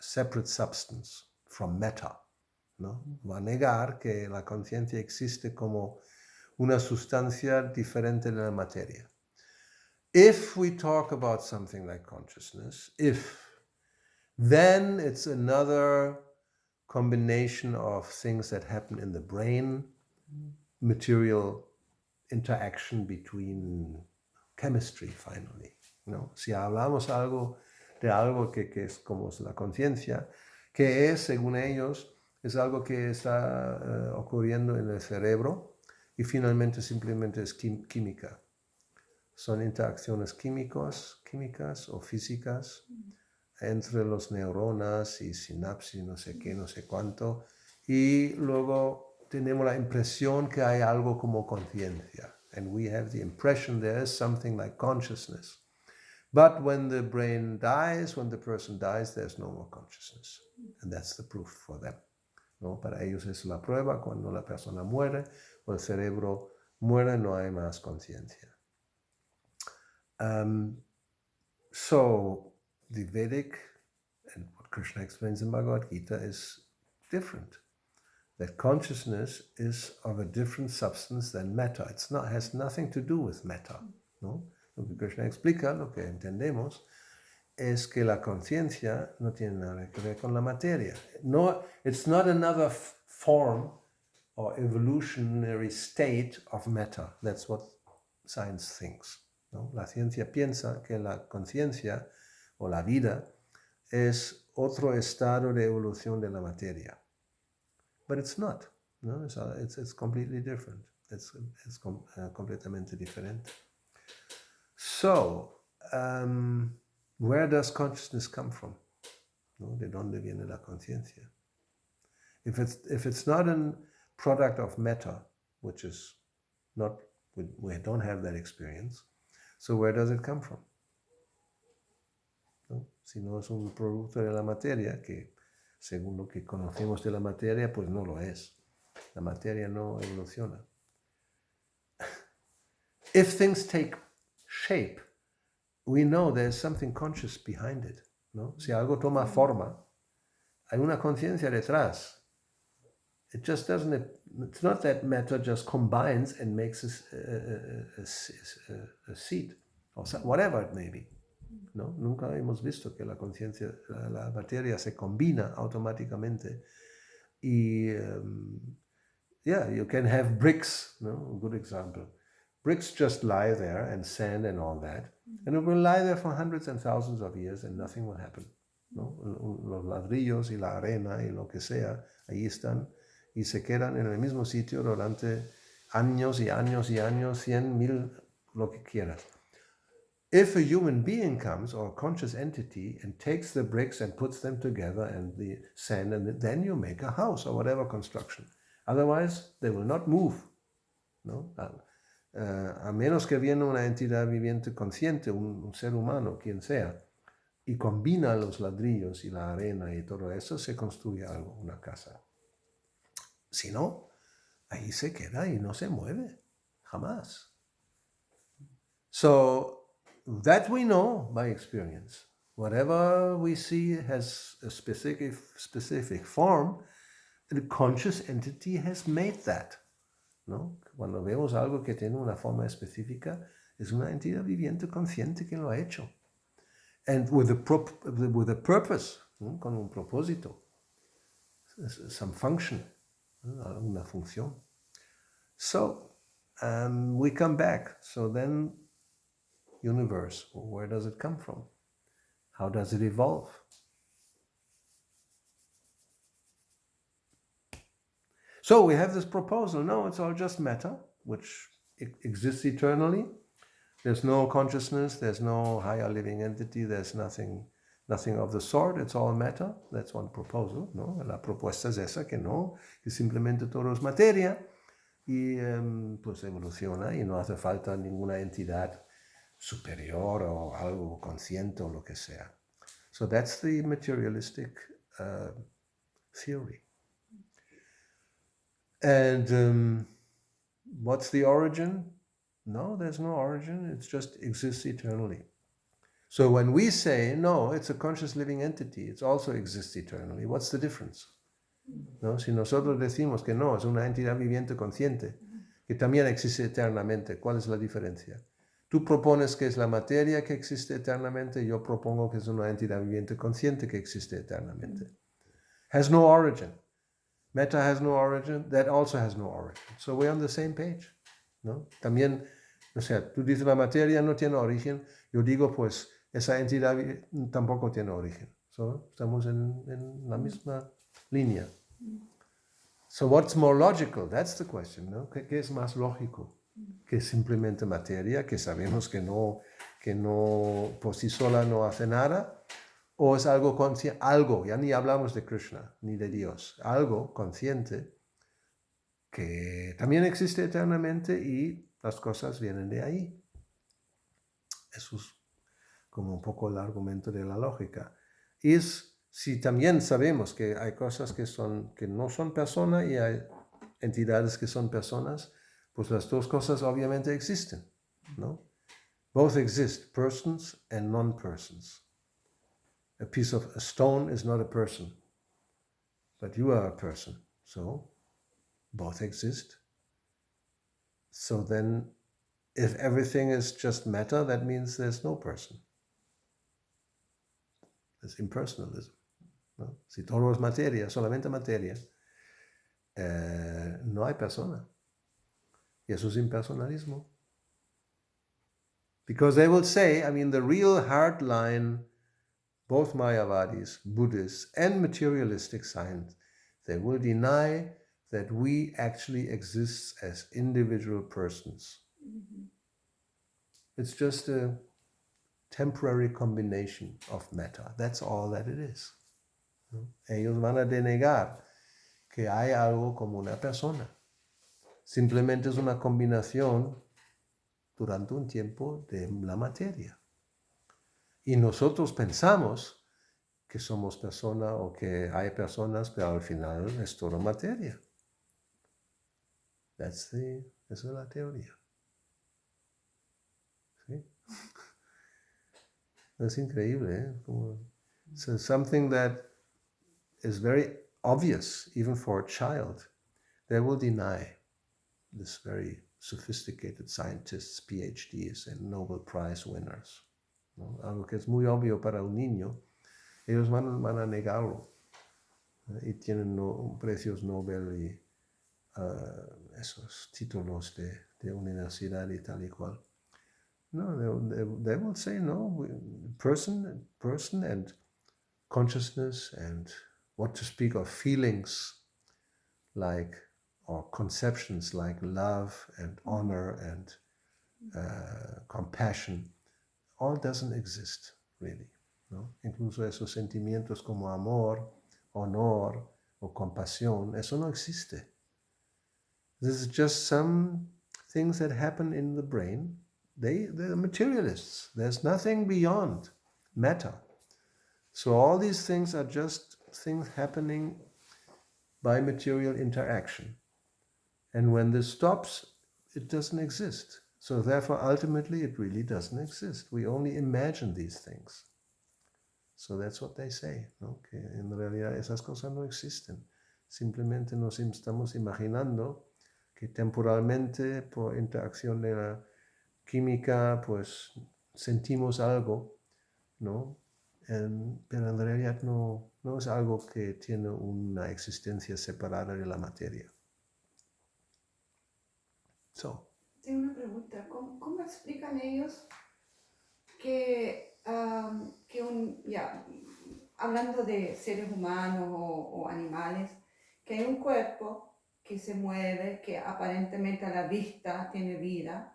separate substance from matter, ¿no? Va a negar que la conciencia existe como una sustancia diferente de la materia. If we talk about something like consciousness, then it's another combination of things that happen in the brain, material interaction between chemistry, finally. ¿No? Si hablamos de algo que es como la conciencia, que es, según ellos, es algo que está ocurriendo en el cerebro y finalmente simplemente es química. Son interacciones químicas o físicas entre los neuronas y sinapsis, no sé qué, no sé cuánto, y luego tenemos la impresión que hay algo como conciencia. And we have the impression there is something like consciousness. But when the brain dies, when the person dies, there's no more consciousness. And that's the proof for them. ¿No? Para ellos es la prueba, cuando la persona muere o el cerebro muere, no hay más conciencia. So the Vedic, and what Krishna explains in Bhagavad Gita, is different. That consciousness is of a different substance than matter. Has nothing to do with matter. ¿No? Lo que Krishna explica, lo que entendemos, es que la conciencia no tiene nada que ver con la materia. No, it's not another form or evolutionary state of matter. That's what science thinks. ¿No? La ciencia piensa que la conciencia o la vida es otro estado de evolución de la materia. But it's not. No? It's completely different. It's completamente diferente. So, where does consciousness come from? ¿No? ¿De dónde viene la conciencia? If it's not a product of matter, which is not, we don't have that experience, so where does it come from? ¿No? Si no es un producto de la materia, que según lo que conocemos de la materia, pues no lo es. La materia no evoluciona. If things take shape, we know there's something conscious behind it. ¿No? Si algo toma forma, hay una conciencia detrás. It just doesn't, it's not that matter just combines and makes a seed, or whatever it may be. ¿No? Nunca hemos visto que la conciencia, la materia se combina automáticamente Yeah, you can have bricks, no? A good example. Bricks just lie there, and sand and all that, and it will lie there for hundreds and thousands of years and nothing will happen, ¿no? Los ladrillos y la arena y lo que sea, ahí están y se quedan en el mismo sitio durante años y años y años, 100,000, lo que quieras. If a human being comes, or a conscious entity, and takes the bricks and puts them together and the sand, and then you make a house or whatever construction. Otherwise, they will not move, ¿no? A menos que viene una entidad viviente consciente, un ser humano, quien sea, y combina los ladrillos y la arena y todo eso, se construye algo, una casa. Si no, ahí se queda y no se mueve, jamás. So, that we know by experience. Whatever we see has a specific form, the conscious entity has made that, ¿no? Cuando vemos algo que tiene una forma específica, es una entidad viviente consciente que lo ha hecho. And with a purpose, ¿no? Con un propósito, some function, ¿no? Una función. So, we come back. So then, universe, where does it come from? How does it evolve? So we have this proposal. No, it's all just matter, which exists eternally. There's no consciousness, there's no higher living entity, there's nothing of the sort. It's all matter. That's one proposal, ¿no? La propuesta es esa, que no, que simplemente todo es materia y pues evoluciona y no hace falta ninguna entidad superior o algo consciente o lo que sea. So that's the materialistic theory. And what's the origin? No, there's no origin. It just exists eternally. So when we say, no, it's a conscious living entity, it also exists eternally, what's the difference? ¿No? Si nosotros decimos que no, es una entidad viviente consciente, que también existe eternamente, ¿cuál es la diferencia? Tú propones que es la materia que existe eternamente, yo propongo que es una entidad viviente consciente que existe eternamente. Has no origin. Metta has no origin, that also has no origin. So we're on the same page, ¿no? También, o sea, tú dices la materia no tiene origen, yo digo pues esa entidad tampoco tiene origen. So estamos en la misma línea. So what's more logical? That's the question, ¿no? ¿Qué es más lógico? Que simplemente materia, que sabemos que no por sí sola no hace nada, o es algo consciente, algo, ya ni hablamos de Krishna, ni de Dios, algo consciente que también existe eternamente y las cosas vienen de ahí. Eso es como un poco el argumento de la lógica. Si también sabemos que hay cosas que no son personas y hay entidades que son personas, pues las dos cosas obviamente existen, ¿no? Both exist, persons and non-persons. A stone is not a person, but you are a person, so both exist. So then, if everything is just matter, that means there's no person. It's impersonalism, ¿no? Si todo es materia, solamente materia, no hay persona. Y eso es impersonalismo. Because they will say, the real hard line, both Mayavadis, Buddhists, and materialistic science, they will deny that we actually exist as individual persons. Mm-hmm. It's just a temporary combination of matter. That's all that it is. Ellos van a denegar que hay algo como una persona. Simplemente es una combinación durante un tiempo de la materia. Y nosotros pensamos que somos personas o que hay personas, pero al final es todo materia. Esa es la teoría. ¿Sí? Es increíble, ¿eh? So something that is very obvious, even for a child, they will deny. This very sophisticated scientists, PhDs, and Nobel Prize winners, ¿no? Algo que es muy obvio para un niño, ellos van a negarlo. Y tienen precios Nobel y esos títulos de universidad y tal y cual. No, they will say no. Person and consciousness and what to speak of feelings like or conceptions like love and honor and compassion all doesn't exist really, ¿no? Incluso esos sentimientos como amor, honor o compasión, eso no existe. This is just some things that happen in the brain. They're materialists. There's nothing beyond matter. So all these things are just things happening by material interaction. And when this stops, it doesn't exist. So therefore, ultimately, it really doesn't exist. We only imagine these things. So that's what they say, ¿no? Que en realidad esas cosas no existen. Simplemente nos estamos imaginando que temporalmente, por interacción de la química, pues sentimos algo, ¿no? Pero en realidad no es algo que tiene una existencia separada de la materia. So. Tengo una pregunta. ¿Cómo explican ellos que hablando de seres humanos o animales, que hay un cuerpo que se mueve, que aparentemente a la vista tiene vida,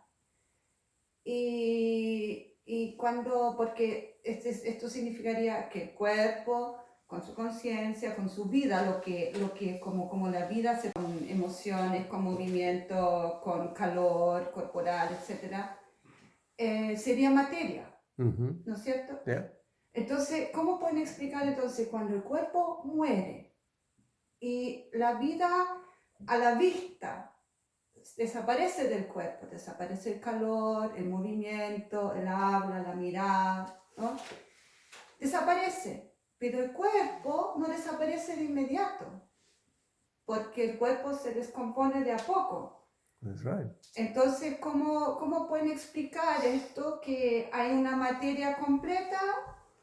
y cuando, porque esto significaría que el cuerpo, con su conciencia, con su vida, lo que como la vida se con emociones, con movimiento, con calor corporal, etc., sería materia, ¿no es cierto? Yeah. Entonces, ¿cómo pueden explicar entonces cuando el cuerpo muere y la vida a la vista desaparece del cuerpo, desaparece el calor, el movimiento, el habla, la mirada, ¿no? Desaparece, pero el cuerpo no desaparece de inmediato, porque el cuerpo se descompone de a poco. That's right. Entonces, ¿cómo pueden explicar esto? Que hay una materia completa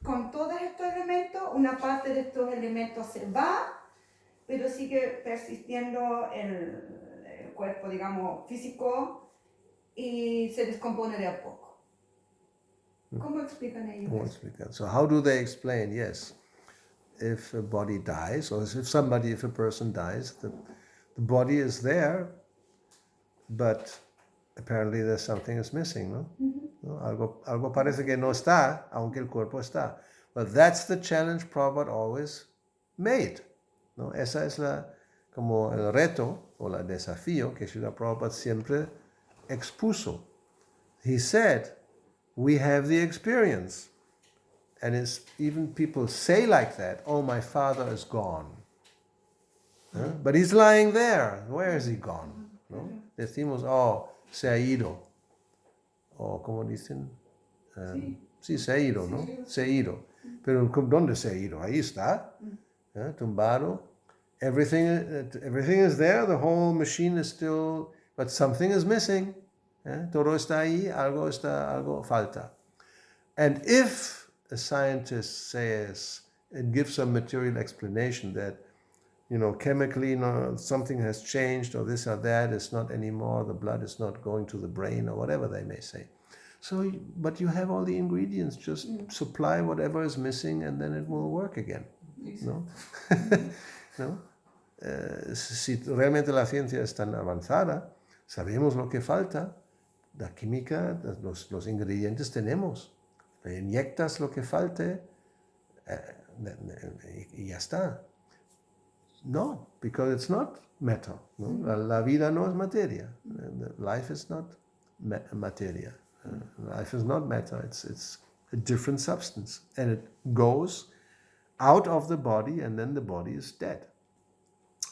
con todos estos elementos, una parte de estos elementos se va, pero sigue persistiendo el cuerpo, digamos, físico, y se descompone de a poco. ¿Cómo explican ellos eso? So how do they explain? Yes, if a body dies, or if a person dies, the body is there, but apparently there's something is missing, no? ¿No? Algo parece que no está, aunque el cuerpo está. But that's the challenge Prabhupada always made, ¿no? Esa es como el reto o el desafío que Srila Prabhupada siempre expuso. He said, we have the experience. And even people say like that, oh, my father is gone. But he's lying there. Where is he gone? ¿No? Decimos, oh, se ha ido. O como dicen, sí, se ha ido, ¿no? Se ha ido. Pero ¿dónde se ha ido? Ahí está, tumbado. Everything is there, the whole machine is still, but something is missing. Todo está ahí, algo falta. And if a scientist says and gives some material explanation that, chemically, something has changed or this or that, it's not anymore, the blood is not going to the brain or whatever they may say. So, but you have all the ingredients, just supply whatever is missing and then it will work again. ¿No? ¿No? Si realmente la ciencia es tan avanzada, sabemos lo que falta, la química, los ingredientes tenemos. Le inyectas lo que falte y ya está. No, because it's not matter. ¿No? La vida no es materia. Life is not materia. Life is not matter. It's a different substance. And it goes out of the body and then the body is dead.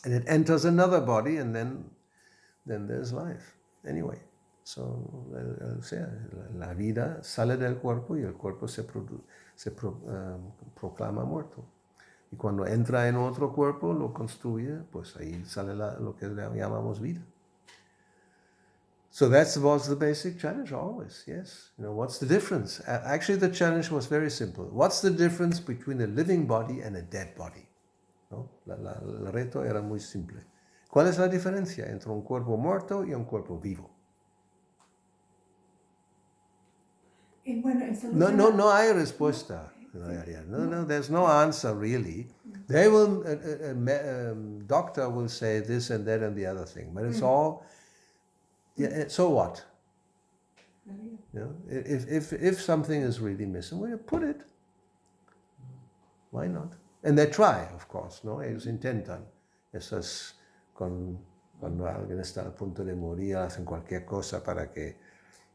And it enters another body and then there's life. Anyway, so la vida sale del cuerpo y el cuerpo se proclama muerto. Y cuando entra en otro cuerpo, lo construye, pues ahí sale lo que llamamos vida. So that was the basic challenge always, yes. What's the difference? Actually, the challenge was very simple. What's the difference between a living body and a dead body? No? El reto era muy simple. ¿Cuál es la diferencia entre un cuerpo muerto y un cuerpo vivo? Y bueno, No hay respuesta. No, there's no answer really. They will, doctor will say this and that and the other thing, but it's all, yeah, so what? You know, if something is really missing, well, put it. Why not? And they try, of course, ¿no? Ellos intentan. Eso es cuando alguien está al punto de morir, hacen cualquier cosa para que,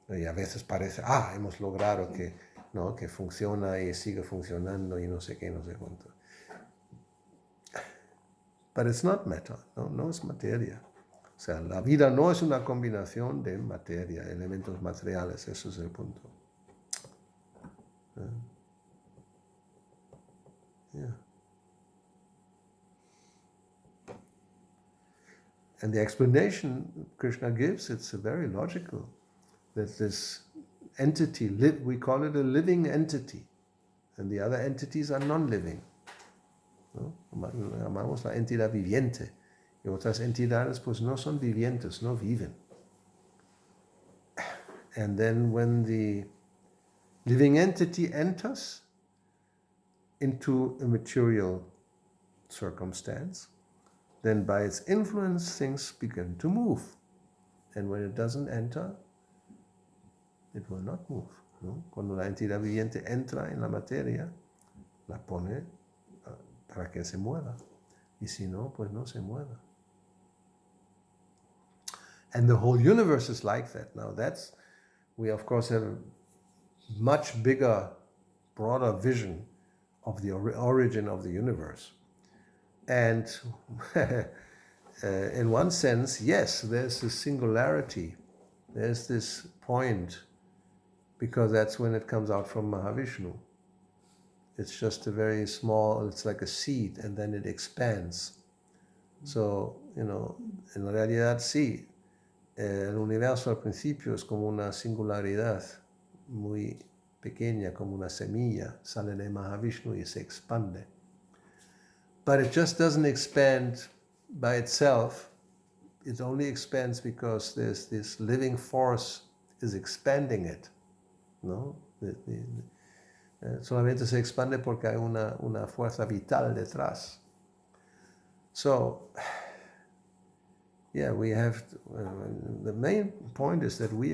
y a veces parece, hemos logrado que, ¿no? Que funciona y sigue funcionando y no sé qué, no sé cuánto. But it's not matter, no es materia. O sea, la vida no es una combinación de materia, elementos materiales, eso es el punto. Yeah. And the explanation Krishna gives, it's very logical. That this entity, we call it a living entity, and the other entities are non-living. ¿No? Llamamos la entidad viviente. Y otras entidades pues no son vivientes, no viven. And then when the living entity enters into a material circumstance, then by its influence things begin to move. And when it doesn't enter, it will not move. ¿No? Cuando la entidad viviente entra en la materia, la pone para que se mueva. Y si no, pues no se mueva. And the whole universe is like that. Now we of course have a much bigger, broader vision of the origin of the universe. And in one sense, yes, there's this singularity. There's this point, because that's when it comes out from Mahavishnu. It's just a very small, it's like a seed, and then it expands. So, en realidad sí, el universo al principio es como una singularidad muy pequeña, como una semilla, sale de Mahavishnu y se expande. But it just doesn't expand by itself. It only expands because there's this living force is expanding it. ¿No? Solamente se expande porque hay una fuerza vital detrás. So, yeah, we have, the main point is that we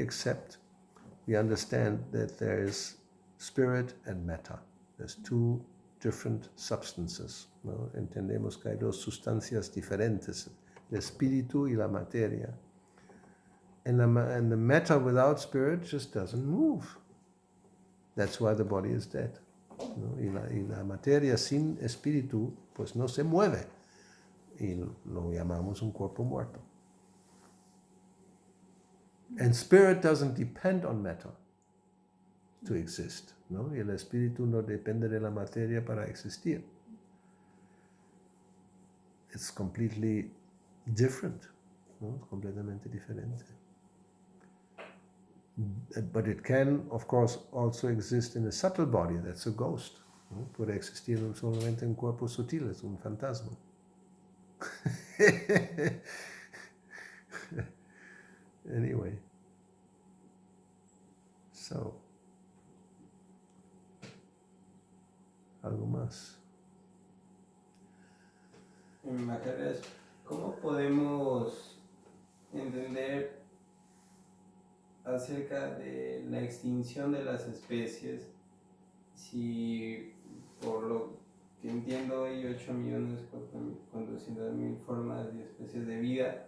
understand that there is spirit and matter. There's two different substances. ¿No? Entendemos que hay dos sustancias diferentes, el espíritu y la materia. And the matter without spirit just doesn't move. That's why the body is dead. ¿No? Y la materia sin espíritu, pues no se mueve. Y lo llamamos un cuerpo muerto. And spirit doesn't depend on matter to exist. ¿No? Y el espíritu no depende de la materia para existir. It's completely different. ¿No? Completamente diferente. But it can, of course, also exist in a subtle body. That's a ghost. ¿No? Puede existir solamente en cuerpos sutiles, un fantasma. Anyway. So. ¿Algo más? En materias, ¿cómo podemos entender acerca de la extinción de las especies? Si por lo que entiendo hay 8.400.000 formas y especies de vida,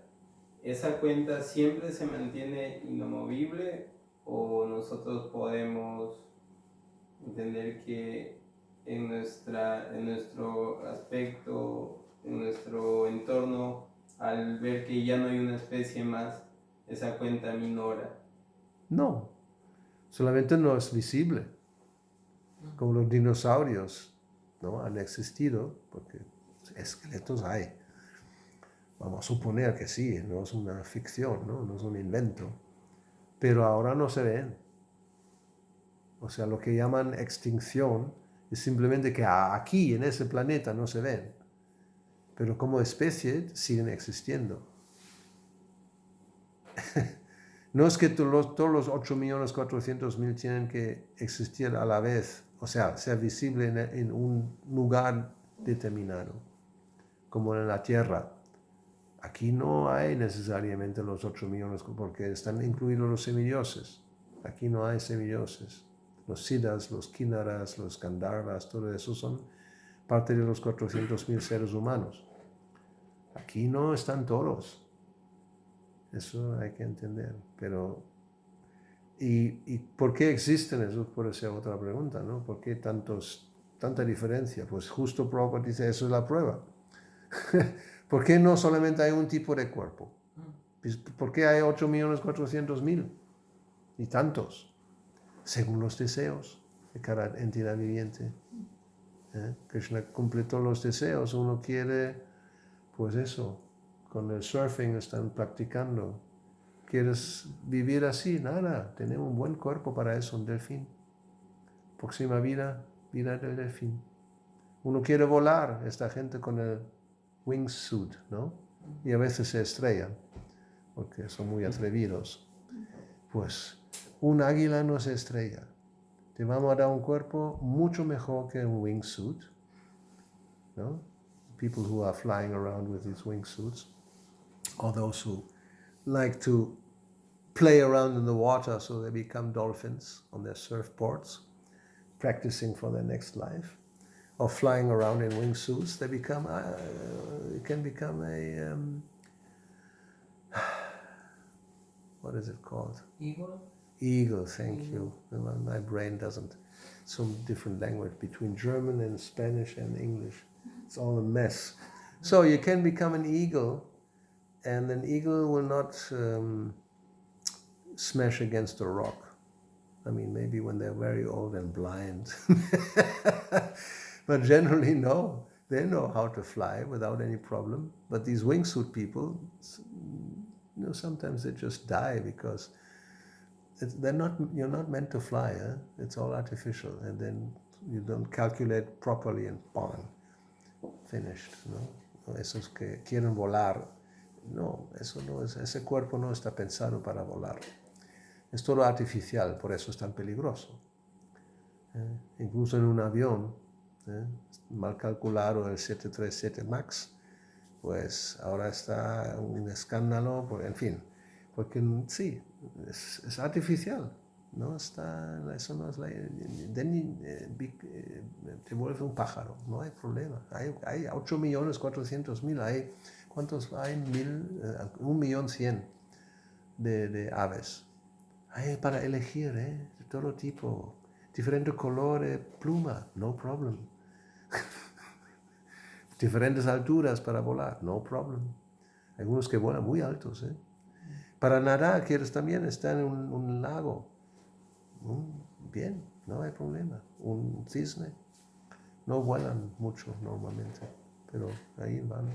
¿esa cuenta siempre se mantiene inamovible o nosotros podemos entender que en nuestro aspecto, en nuestro entorno, al ver que ya no hay una especie más, esa cuenta minora? No, solamente no es visible. Como los dinosaurios, ¿no? Han existido, porque esqueletos hay. Vamos a suponer que sí, no es una ficción, no es un invento. Pero ahora no se ven. O sea, lo que llaman extinción es simplemente que aquí, en ese planeta, no se ven. pero como especie siguen existiendo. No es que todos los 8.400.000 tienen que existir a la vez, o sea, ser visible en un lugar determinado, como en la Tierra. Aquí no hay necesariamente los 8 millones, porque están incluidos los semidioses. Aquí no hay semidioses. Los siddhas, los kinnaras, los gandharvas, todo eso son parte de los 400.000 seres humanos. Aquí no están todos. Eso hay que entender. Pero, ¿y por qué existen? Eso puede ser otra pregunta, ¿no? ¿Por qué tanta diferencia? Pues justo Prabhupada dice, eso es la prueba. ¿Por qué no solamente hay un tipo de cuerpo? ¿Por qué hay 8.400.000? Y tantos, según los deseos de cada entidad viviente. Krishna cumple todos los deseos. Uno quiere, pues eso, con el surfing están practicando. ¿Quieres vivir así? Nada, tener un buen cuerpo para eso, un delfín. Próxima vida, vida del delfín. Uno quiere volar, esta gente con el wingsuit, ¿no? Y a veces se estrellan, porque son muy atrevidos. Pues un águila no se estrella. Te vamos a dar un cuerpo mucho mejor que un wingsuit, ¿no? People who are flying around with these wingsuits, or those who like to play around in the water so they become dolphins on their surfboards, practicing for their next life, or flying around in wingsuits, they become, it can become a, what is it called? Eagle? Eagle, thank you. My brain doesn't. Some different language between German and Spanish and English. It's all a mess. So you can become an eagle, and an eagle will not smash against a rock. I mean, maybe when they're very old and blind. But generally, no. They know how to fly without any problem. But these wingsuit people, you know, sometimes they just die because you're not meant to fly. It's all artificial. And then you don't calculate properly and bang, finished. ¿No? Esos que quieren volar, no, eso no es, ese cuerpo no está pensado para volar. Es todo artificial, por eso es tan peligroso. Incluso en un avión, mal calculado el 737 MAX, pues ahora está un escándalo, en fin, porque sí, es artificial, no está, eso no es la, te vuelve un pájaro, no hay problema. Hay 8.400.000, hay, ¿cuántos hay? 1.100.000 de aves. Hay para elegir, de todo tipo, diferentes colores, pluma, no problem. Diferentes alturas para volar, no problem. Hay algunos que vuelan muy altos. Para nadar, quieres también estar en un lago. Bien, no hay problema. Un cisne. No vuelan mucho normalmente, pero ahí van.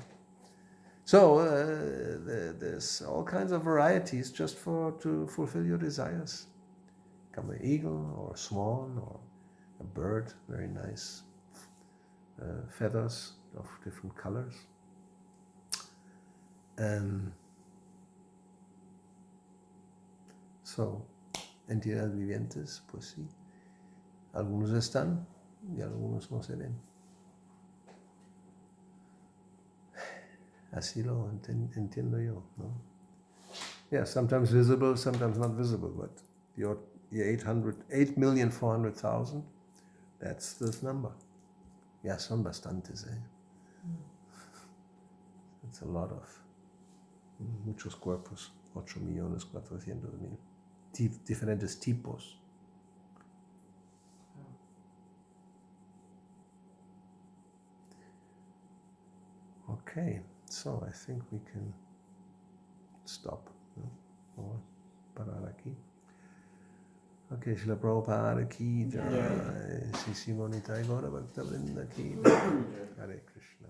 So, there's all kinds of varieties just to fulfill your desires. Become an eagle or a swan or a bird, very nice. Feathers of different colors. So, entidades vivientes, pues sí. Algunos están y algunos no se ven. Así lo entiendo yo, ¿no? Yeah, sometimes visible, sometimes not visible, but your 8,400,000, that's this number. Yeah, son bastantes, It's a lot of, muchos cuerpos, 8.400.000, diferentes tipos. Okay, so I think we can stop, ¿no? Vamos a parar aquí. Okay, Srila Prabhupada aquí, Jai, Sisi Monita Gauravani aquí, Hare Krishna.